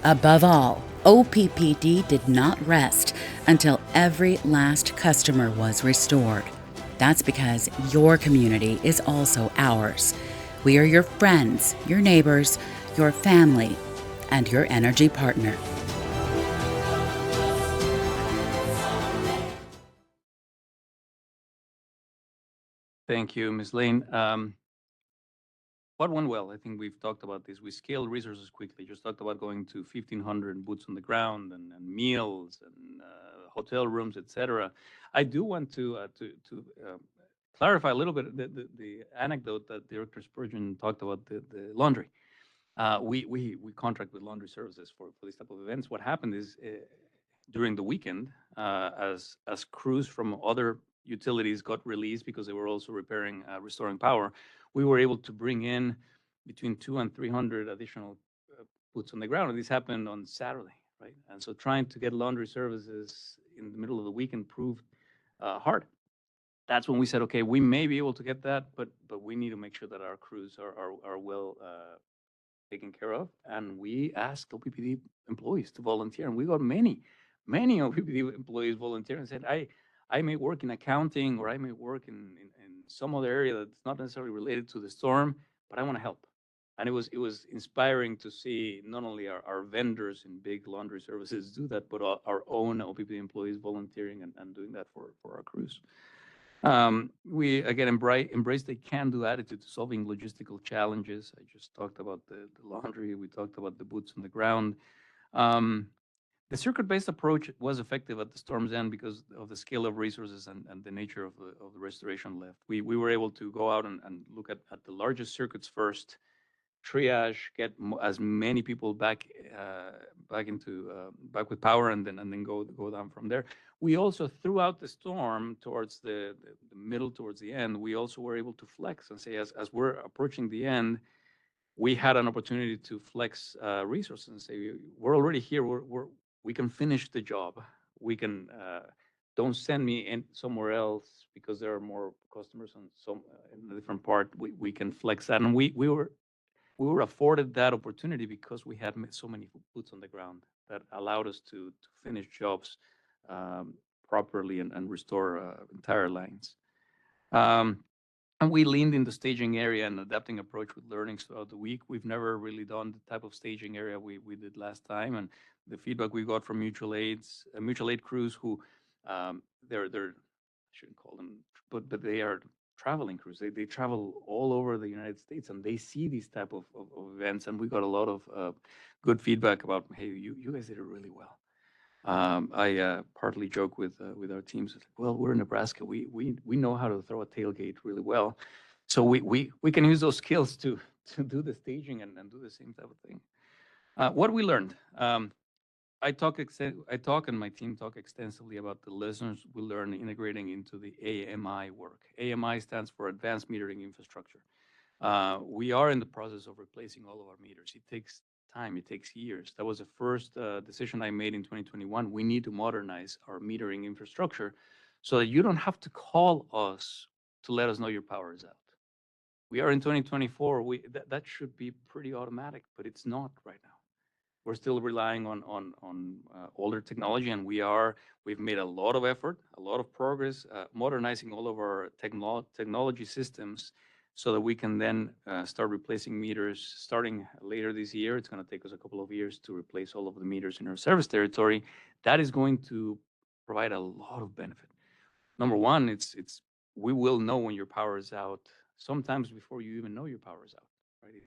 Above all, OPPD did not rest until every last customer was restored. That's because your community is also ours. We are your friends, your neighbors, your family, and your energy partner. Thank you, Ms. Lane. What went well? I think we've talked about this. We scaled resources quickly. Just talked about going to 1,500 boots on the ground and meals and hotel rooms, etc. I do want to clarify a little bit the anecdote that Director Spurgeon talked about, the laundry. We contract with laundry services for these type of events. What happened is during the weekend, as crews from other utilities got released because they were also restoring power, we were able to bring in between 200 and 300 additional boots on the ground. And this happened on Saturday, right? And so trying to get laundry services in the middle of the weekend proved hard. That's when we said, okay, we may be able to get that, but we need to make sure that our crews are well taken care of. And we asked OPPD employees to volunteer, and we got many OPPD employees volunteer and said, I may work in accounting, or I may work in some other area that's not necessarily related to the storm, but I want to help. And it was inspiring to see not only our vendors in big laundry services do that, but our own OPPD employees volunteering and doing that for our crews. We again embrace the can-do attitude to solving logistical challenges. I just talked about the laundry. We talked about the boots on the ground. The circuit-based approach was effective at the storm's end because of the scale of resources and the nature of the restoration left. We were able to go out and look at the largest circuits first, triage, get as many people back with power, and then go down from there. We also, throughout the storm, towards the middle, towards the end, we also were able to flex and say, as we're approaching the end, we had an opportunity to flex resources and say, we're already here. We can finish the job. We can don't send me in somewhere else because there are more customers on in a different part. We can flex that, and we were afforded that opportunity because we had so many boots on the ground that allowed us to finish jobs properly and restore entire lines. And we leaned in the staging area and adapting approach with learnings throughout the week. We've never really done the type of staging area we did last time. And the feedback we got from mutual aid crews who they're I shouldn't call them, but they are traveling crews. They travel all over the United States, and they see these type of events. And we got a lot of good feedback about, hey, you guys did it really well. I partly joke with our teams. Well, we're in Nebraska. We know how to throw a tailgate really well, so we can use those skills to do the staging and do the same type of thing. What we learned. I talk and my team talk extensively about the lessons we learned integrating into the AMI work. AMI stands for Advanced Metering Infrastructure. We are in the process of replacing all of our meters. It takes time. It takes years. That was the first decision I made in 2021. We need to modernize our metering infrastructure so that you don't have to call us to let us know your power is out. We are in 2024. That should be pretty automatic, but it's not right now. We're still relying on older technology, and we've made a lot of effort, a lot of progress, modernizing all of our technology systems so that we can then start replacing meters starting later this year. It's going to take us a couple of years to replace all of the meters in our service territory. That is going to provide a lot of benefit. Number one, we will know when your power is out, sometimes before you even know your power is out. Right? If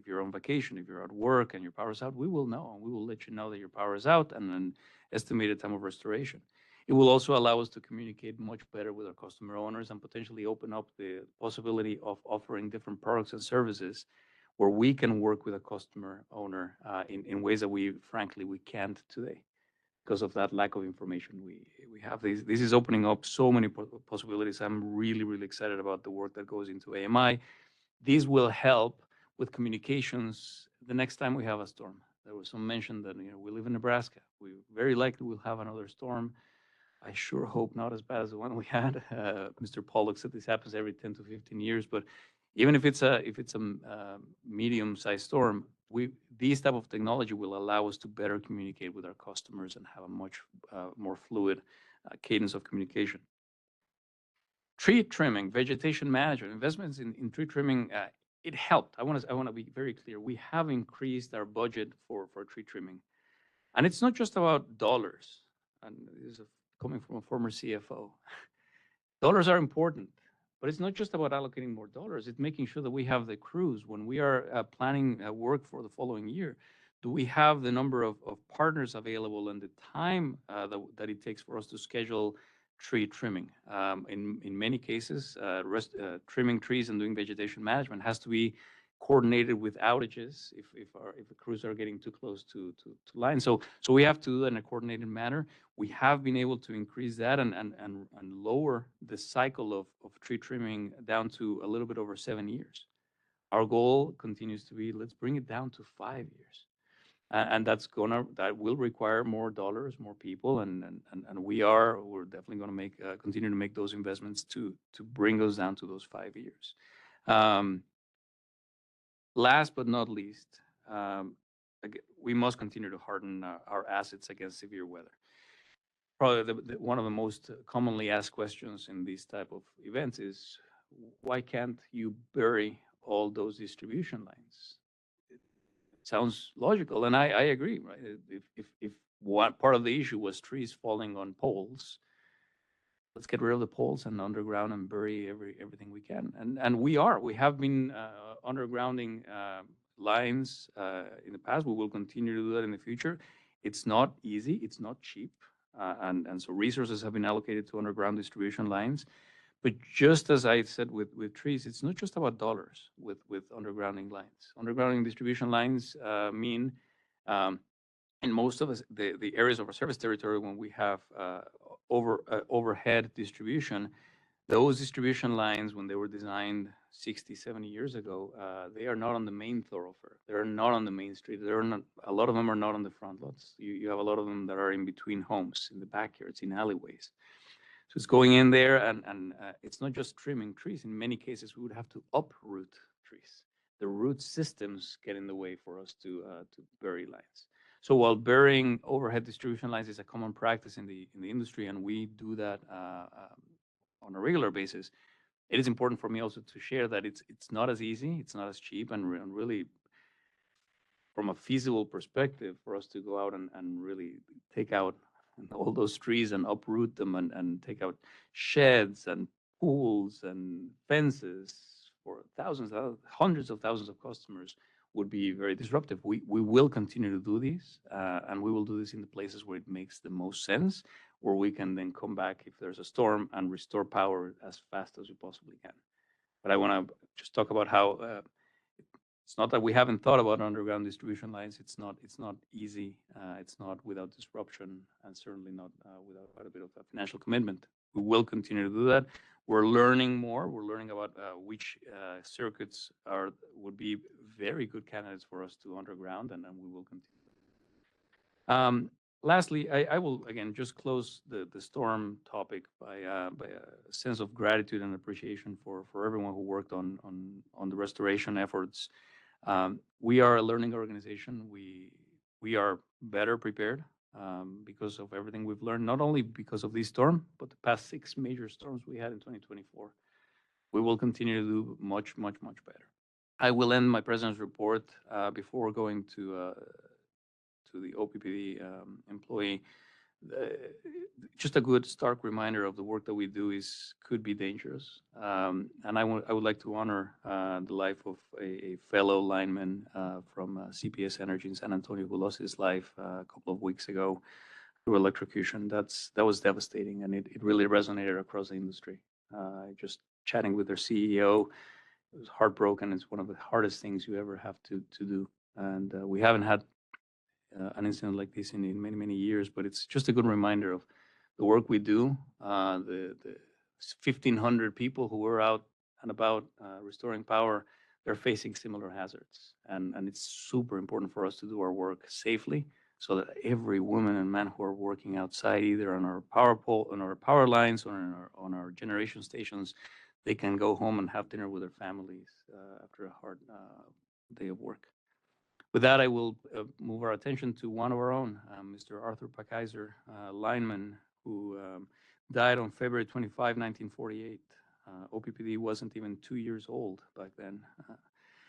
you're on vacation, if you're at work and your power is out, we will know, and we will let you know that your power is out and an estimated time of restoration. It will also allow us to communicate much better with our customer owners and potentially open up the possibility of offering different products and services where we can work with a customer owner in ways that we can't today because of that lack of information we have. This is opening up so many possibilities. I'm really, really excited about the work that goes into AMI. These will help with communications the next time we have a storm. There was some mention that we live in Nebraska. We very likely will have another storm. I sure hope not as bad as the one we had. Mr. Pollock said this happens every 10 to 15 years, but even if it's a medium-sized storm, these type of technology will allow us to better communicate with our customers and have a much more fluid cadence of communication. Tree trimming, vegetation management, investments in tree trimming, it helped. I want to be very clear. We have increased our budget for tree trimming, and it's not just about dollars. And this is coming from a former CFO. Dollars are important, but it's not just about allocating more dollars. It's making sure that we have the crews when we are planning work for the following year. Do we have the number of partners available and the time that it takes for us to schedule tree trimming. In many cases, trimming trees and doing vegetation management has to be coordinated with outages if the crews are getting too close to line. So we have to do that in a coordinated manner. We have been able to increase that and lower the cycle of tree trimming down to a little bit over 7 years. Our goal continues to be, let's bring it down to 5 years. And that will require more dollars, more people, and we're definitely going to continue to make those investments to bring those down to those 5 years. Last but not least, we must continue to harden our assets against severe weather. Probably one of the most commonly asked questions in these type of events is, why can't you bury all those distribution lines? Sounds logical, and I agree, right? If one part of the issue was trees falling on poles, let's get rid of the poles and underground and bury everything we can. And we have been undergrounding lines in the past. We will continue to do that in the future. It's not easy. It's not cheap. And so resources have been allocated to underground distribution lines. But just as I said with trees, it's not just about dollars with undergrounding lines. Undergrounding distribution lines mean in most of the areas of our service territory, when we have overhead distribution, those distribution lines, when they were designed 60, 70 years ago, they are not on the main thoroughfare. They're not on the main street. A lot of them are not on the front lots. You have a lot of them that are in between homes, in the backyards, in alleyways. So it's going in there, and it's not just trimming trees. In many cases, we would have to uproot trees. The root systems get in the way for us to bury lines. So while burying overhead distribution lines is a common practice in the industry, and we do that on a regular basis, it is important for me also to share that it's not as easy, it's not as cheap, and really, from a feasible perspective, for us to go out and really take out all those trees and uproot them and take out sheds and pools and fences for hundreds of thousands of customers would be very disruptive. We will continue to do these, and we will do this in the places where it makes the most sense, where we can then come back if there's a storm and restore power as fast as we possibly can. But I want to just talk about how it's not that we haven't thought about underground distribution lines. It's not easy. It's not without disruption, and certainly not without quite a bit of a financial commitment. We will continue to do that. We're learning more. We're learning about which circuits would be very good candidates for us to underground, and we will continue. Lastly, I will again just close the storm topic by a sense of gratitude and appreciation for everyone who worked on the restoration efforts. We are a learning organization. We are better prepared because of everything we've learned, not only because of this storm, but the past 6 major storms we had in 2024. We will continue to do much, much, much better. I will end my president's report before going to the OPPD employee. Just a good stark reminder of the work that we do could be dangerous. And I would like to honor the life of a fellow lineman from CPS Energy in San Antonio who lost his life a couple of weeks ago through electrocution. That was devastating, and it really resonated across the industry. Just chatting with their CEO, it was heartbroken. It's one of the hardest things you ever have to do. And we haven't had an incident like this in many, many years, but it's just a good reminder of the work we do, the 1,500 people who were out and about restoring power, they're facing similar hazards. And it's super important for us to do our work safely so that every woman and man who are working outside, either on our power pole, on our power lines, or on our generation stations, they can go home and have dinner with their families after a hard day of work. With that, I will move our attention to one of our own, Mr. Arthur Packiser, lineman, who died on February 25, 1948. OPPD wasn't even 2 years old back then.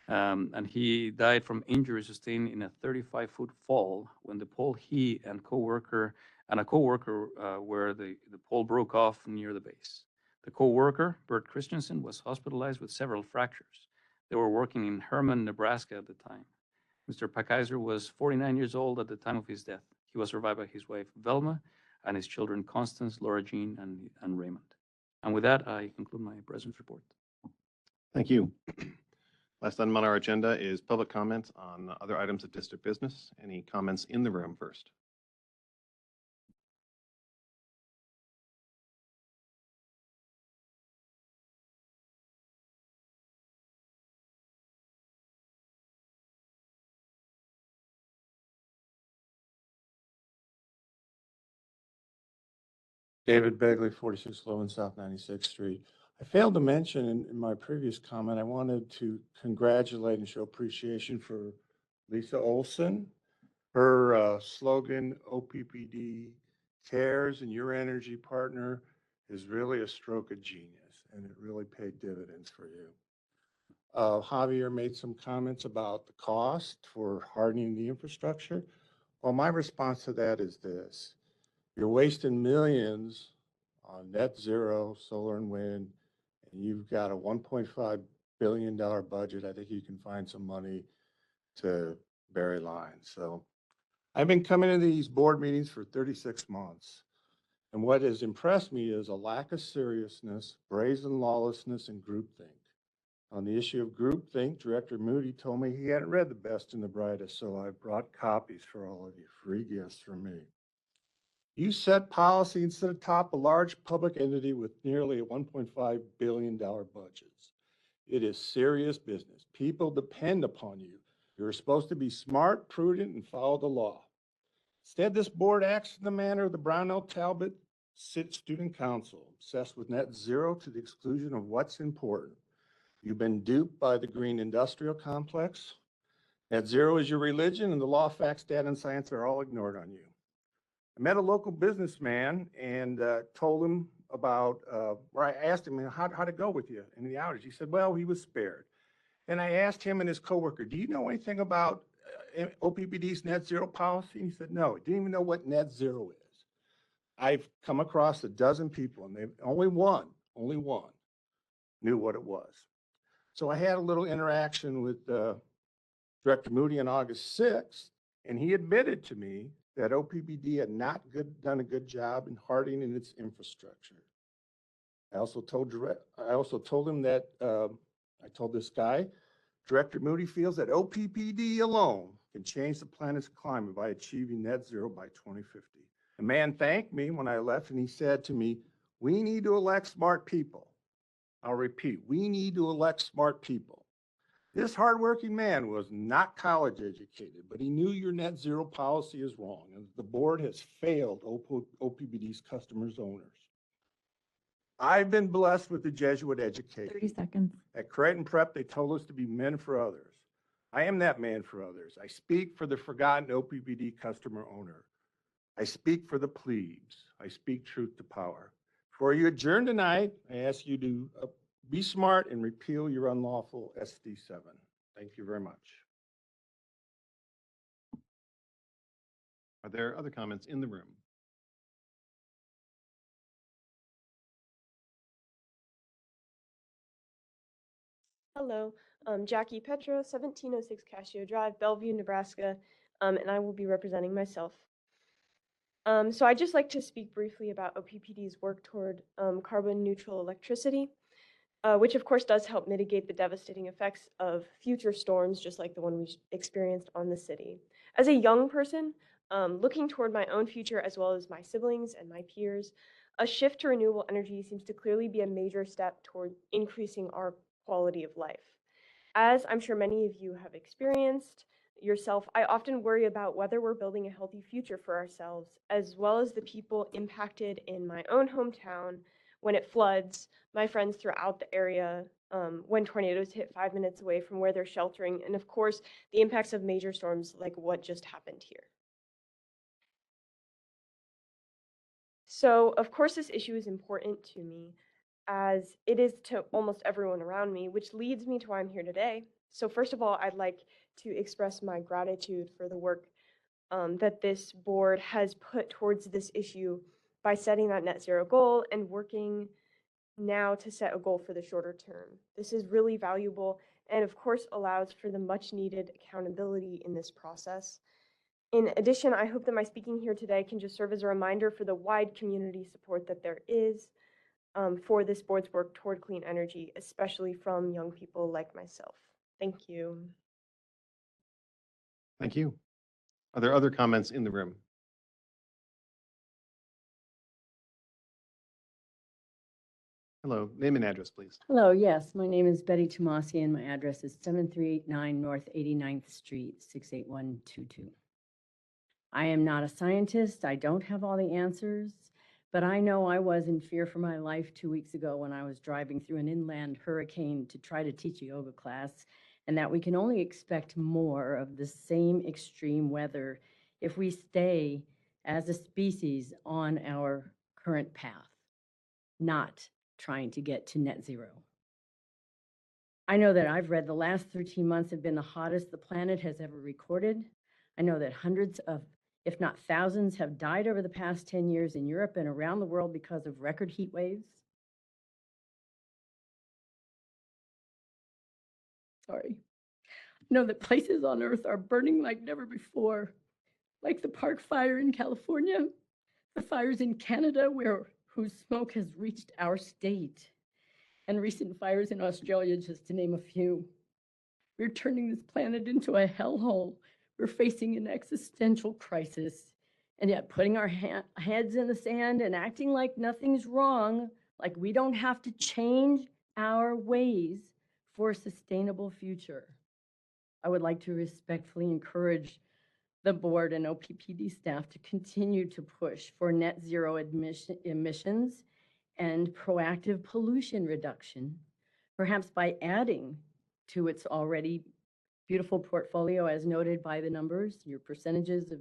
And he died from injuries sustained in a 35-foot fall when the pole he and a co-worker where the pole broke off near the base. The co-worker, Bert Christensen, was hospitalized with several fractures. They were working in Herman, Nebraska at the time. Mr. Packiser was 49 years old at the time of his death. He was survived by his wife, Velma, and his children Constance, Laura Jean, and Raymond. And with that, I conclude my president's report. Thank you. Last item on our agenda is public comments on other items of district business. Any comments in the room first? David Begley, 46 Lowen South 96th Street. I failed to mention in my previous comment, I wanted to congratulate and show appreciation for Lisa Olson. Her slogan, OPPD cares and your energy partner, is really a stroke of genius, and it really paid dividends for you. Javier made some comments about the cost for hardening the infrastructure. Well, my response to that is this. You're wasting millions on net zero, solar and wind, and you've got a $1.5 billion budget. I think you can find some money to bury lines. So I've been coming to these board meetings for 36 months. And what has impressed me is a lack of seriousness, brazen lawlessness, and groupthink. On the issue of groupthink, Director Moody told me he hadn't read the best and the brightest, so I brought copies for all of you, free gifts from me. You set policy and sit atop a large public entity with nearly a $1.5 billion budget. It is serious business. People depend upon you. You're supposed to be smart, prudent, and follow the law. Instead, this board acts in the manner of the Brownell Talbot Student Council, obsessed with net zero to the exclusion of what's important. You've been duped by the green industrial complex. Net zero is your religion, and the law, facts, data, and science are all ignored on you. I met a local businessman and told him about, where I asked him, how'd it go with you in the outage? He said, well, he was spared. And I asked him and his coworker, do you know anything about OPPD's net zero policy? And he said, no, he didn't even know what net zero is. I've come across a dozen people, and only one knew what it was. So I had a little interaction with Director Moody on August 6th, and he admitted to me that OPPD had not done a good job in hardening its infrastructure. I also told him that, I told this guy, Director Moody feels that OPPD alone can change the planet's climate by achieving net zero by 2050. The man thanked me when I left, and he said to me, we need to elect smart people. I'll repeat, we need to elect smart people. This hardworking man was not college educated, but he knew your net zero policy is wrong, and the board has failed OPPD's customers owners. I've been blessed with the Jesuit education. 30 seconds. At Creighton Prep, they told us to be men for others. I am that man for others. I speak for the forgotten OPPD customer owner. I speak for the plebes. I speak truth to power. Before you adjourn tonight, I ask you to be smart and repeal your unlawful SD7. Thank you very much. Are there other comments in the room? Hello, Jackie Petro, 1706 Casio Drive, Bellevue, Nebraska, and I will be representing myself. So I'd just like to speak briefly about OPPD's work toward carbon neutral electricity, which of course does help mitigate the devastating effects of future storms, just like the one we experienced on the city. As a young person, looking toward my own future as well as my siblings and my peers, a shift to renewable energy seems to clearly be a major step toward increasing our quality of life. As I'm sure many of you have experienced yourself, I often worry about whether we're building a healthy future for ourselves, as well as the people impacted in my own hometown when it floods, my friends throughout the area, when tornadoes hit 5 minutes away from where they're sheltering, and of course, the impacts of major storms like what just happened here. So, of course, this issue is important to me, as it is to almost everyone around me, which leads me to why I'm here today. So first of all, I'd like to express my gratitude for the work that this board has put towards this issue by setting that net zero goal and working now to set a goal for the shorter term. This is really valuable and of course allows for the much needed accountability in this process. In addition, I hope that my speaking here today can just serve as a reminder for the wide community support that there is for this board's work toward clean energy, especially from young people like myself. Thank you. Thank you. Are there other comments in the room? Hello, name and address, please. Hello, yes, my name is Betty Tomasi and my address is 7389 North 89th Street, 68122. I am not a scientist. I don't have all the answers, but I know I was in fear for my life 2 weeks ago when I was driving through an inland hurricane to try to teach a yoga class, and that we can only expect more of the same extreme weather if we stay as a species on our current path, not trying to get to net zero. I know that I've read the last 13 months have been the hottest the planet has ever recorded. I know that hundreds of, if not thousands, have died over the past 10 years in Europe and around the world because of record heat waves. Sorry. I know that places on Earth are burning like never before, like the Park Fire in California, the fires in Canada whose smoke has reached our state, and recent fires in Australia, just to name a few. We're turning this planet into a hellhole. We're facing an existential crisis, and yet putting our heads in the sand and acting like nothing's wrong, like we don't have to change our ways for a sustainable future. I would like to respectfully encourage the board and OPPD staff to continue to push for net zero emissions and proactive pollution reduction, perhaps by adding to its already beautiful portfolio as noted by the numbers, your percentages of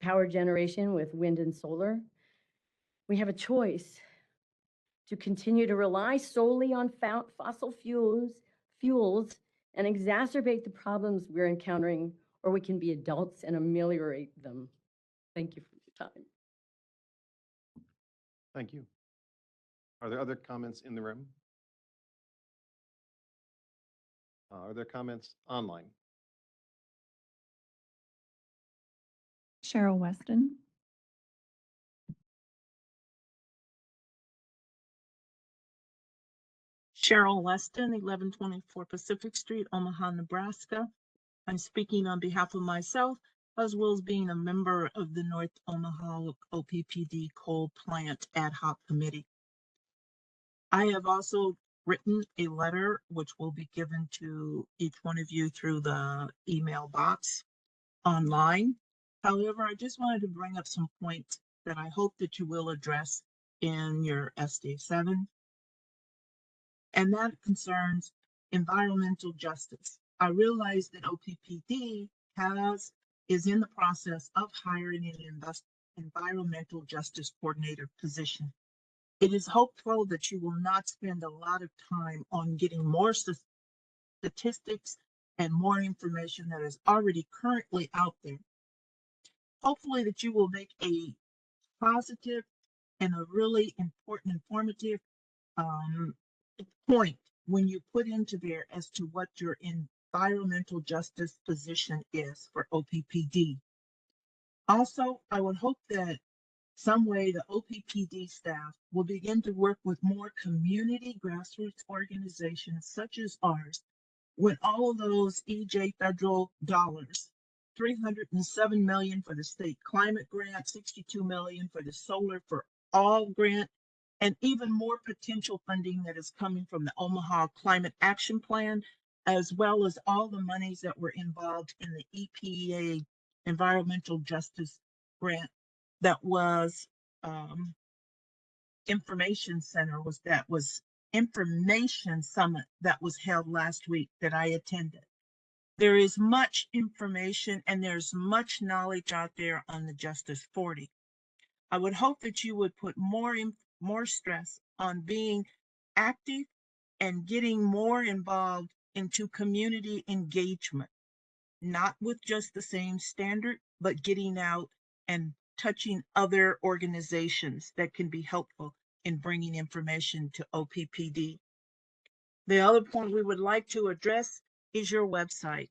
power generation with wind and solar. We have a choice to continue to rely solely on fossil fuels and exacerbate the problems we're encountering, or we can be adults and ameliorate them. Thank you for your time. Thank you. Are there other comments in the room? Are there comments online? Cheryl Weston. Cheryl Weston, 1124 Pacific Street, Omaha, Nebraska. I'm speaking on behalf of myself, as well as being a member of the North Omaha OPPD Coal Plant Ad Hoc Committee. I have also written a letter which will be given to each one of you through the email box online. However, I just wanted to bring up some points that I hope that you will address in your SD 7, and that concerns environmental justice. I realize that OPPD is in the process of hiring an environmental justice coordinator position. It is hopeful that you will not spend a lot of time on getting more statistics and more information that is already currently out there. Hopefully that you will make a positive and a really important, informative point when you put into there as to what your environmental justice position is for OPPD. Also, I would hope that some way the OPPD staff will begin to work with more community grassroots organizations such as ours when all of those EJ federal dollars, $307 million for the state climate grant, $62 million for the solar for all grant, and even more potential funding that is coming from the Omaha Climate Action Plan, as well as all the monies that were involved in the EPA Environmental Justice Grant that was information summit that was held last week that I attended. There is much information and there's much knowledge out there on the Justice 40. I would hope that you would put more stress on being active and getting more involved into community engagement, not with just the same standard, but getting out and touching other organizations that can be helpful in bringing information to OPPD. The other point we would like to address is your website.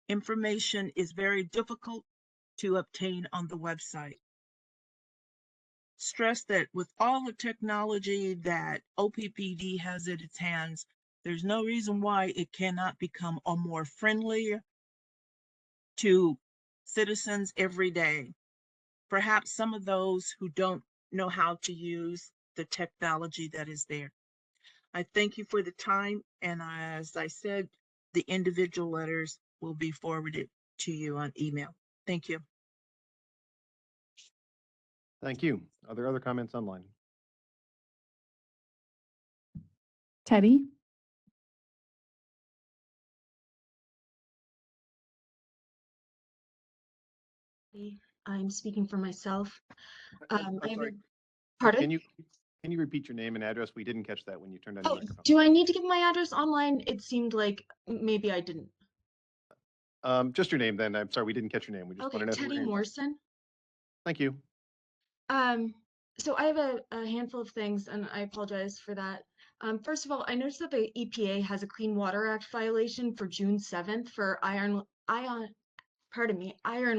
Information is very difficult to obtain on the website. Stress that with all the technology that OPPD has at its hands, there's no reason why it cannot become a more friendly to citizens every day. Perhaps some of those who don't know how to use the technology that is there. I thank you for the time, and as I said, the individual letters will be forwarded to you on email. Thank you. Thank you. Are there other comments online? Teddy? I'm speaking for myself. I'm I have sorry. a, pardon? Can you repeat your name and address? We didn't catch that when you turned on your Oh, microphone. do I need to give my address online? It seemed like maybe I didn't. Just your name then. I'm sorry, we didn't catch your name. We just Okay, want to know who Teddy your name was. Morrison. Thank you. So I have a handful of things, and I apologize for that. First of all, I noticed that the EPA has a Clean Water Act violation for June 7th for iron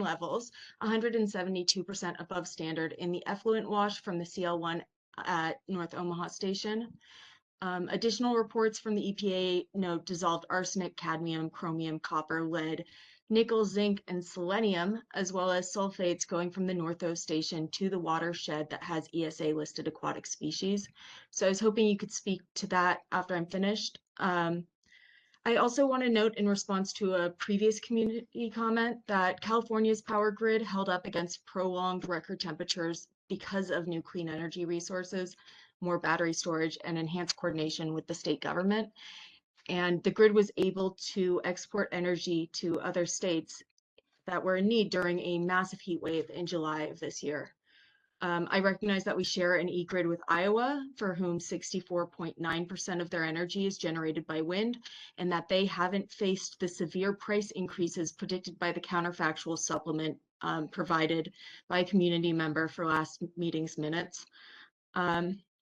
levels 172% above standard in the effluent wash from the CL1 at North Omaha Station. Additional reports from the EPA note dissolved arsenic, cadmium, chromium, copper, lead, nickel, zinc, and selenium, as well as sulfates going from the North O Station to the watershed that has ESA listed aquatic species. So I was hoping you could speak to that after I'm finished. I also want to note in response to a previous community comment that California's power grid held up against prolonged record temperatures because of new clean energy resources, more battery storage, and enhanced coordination with the state government. And the grid was able to export energy to other states that were in need during a massive heat wave in July of this year. I recognize that we share an e-grid with Iowa, for whom 64.9% of their energy is generated by wind, and that they haven't faced the severe price increases predicted by the counterfactual supplement provided by a community member for last meeting's minutes.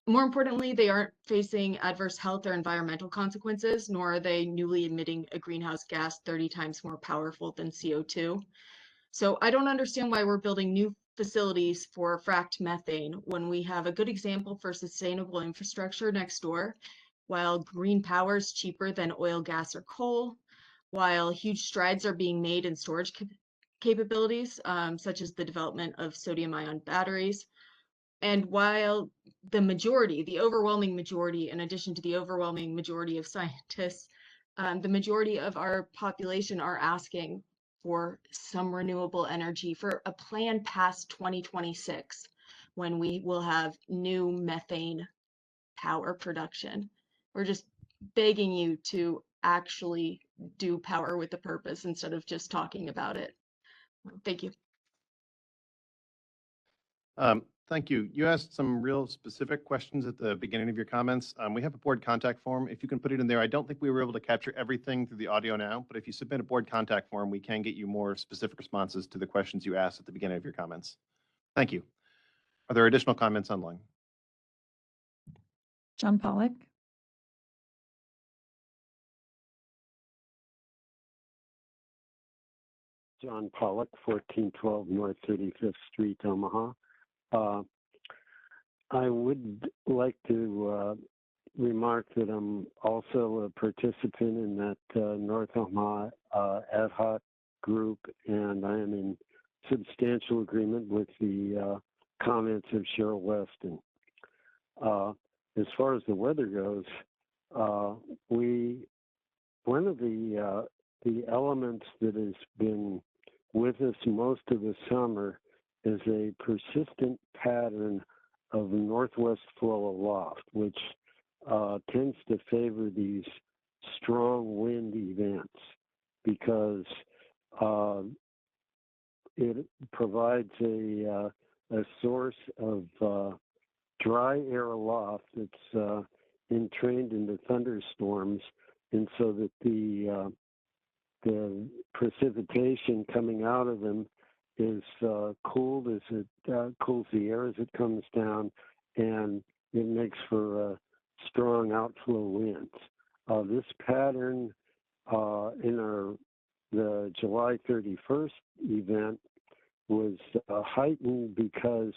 More importantly, they aren't facing adverse health or environmental consequences, nor are they newly emitting a greenhouse gas 30 times more powerful than CO2. So I don't understand why we're building new facilities for fracked methane when we have a good example for sustainable infrastructure next door, while green power is cheaper than oil, gas, or coal, while huge strides are being made in storage capabilities, such as the development of sodium-ion batteries. And while the overwhelming majority, in addition to the overwhelming majority of scientists, the majority of our population are asking for some renewable energy for a plan past 2026, when we will have new methane power production. We're just begging you to actually do power with a purpose instead of just talking about it. Thank you. Thank you. You asked some real specific questions at the beginning of your comments. We have a board contact form. If you can put it in there, I don't think we were able to capture everything through the audio now, but if you submit a board contact form, we can get you more specific responses to the questions you asked at the beginning of your comments. Thank you. Are there additional comments online? John Pollock? John Pollock, 1412 North 35th Street, Omaha. I would like to remark that I'm also a participant in that North Omaha ad hoc group, and I am in substantial agreement with the comments of Cheryl Weston. As far as the weather goes, one of the elements that has been with us most of the summer is a persistent pattern of northwest flow aloft, which tends to favor these strong wind events because it provides a source of dry air aloft that's entrained into thunderstorms, and so that the precipitation coming out of them is cooled as it cools the air as it comes down, and it makes for strong outflow winds. This pattern in the July 31st event was heightened because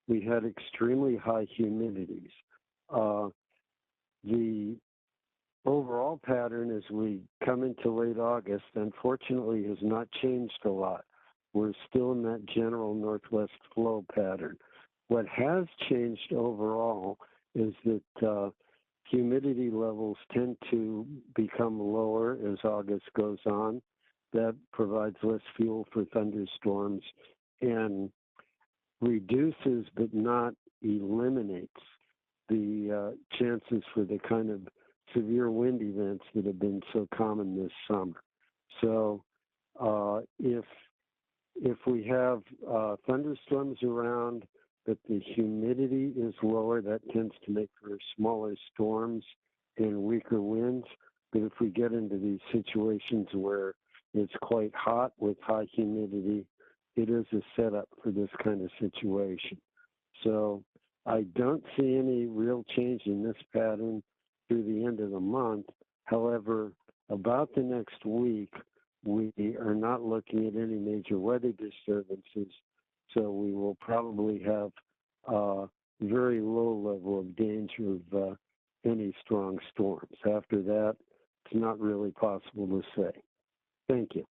we had extremely high humidities. The overall pattern as we come into late August, unfortunately, has not changed a lot. We're still in that general northwest flow pattern. What has changed overall is that humidity levels tend to become lower as August goes on. That provides less fuel for thunderstorms and reduces but not eliminates the chances for the kind of severe wind events that have been so common this summer. So if we have thunderstorms around, but the humidity is lower, that tends to make for smaller storms and weaker winds. But if we get into these situations where it's quite hot with high humidity, it is a setup for this kind of situation. So I don't see any real change in this pattern through the end of the month. However, about the next week, we are not looking at any major weather disturbances, so we will probably have a very low level of danger of any strong storms. After that, it's not really possible to say. Thank you.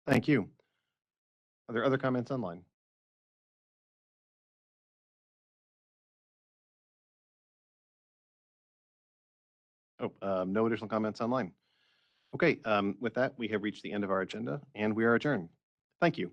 Thank you. Are there other comments online? No additional comments online. Okay, with that, we have reached the end of our agenda and we are adjourned. Thank you.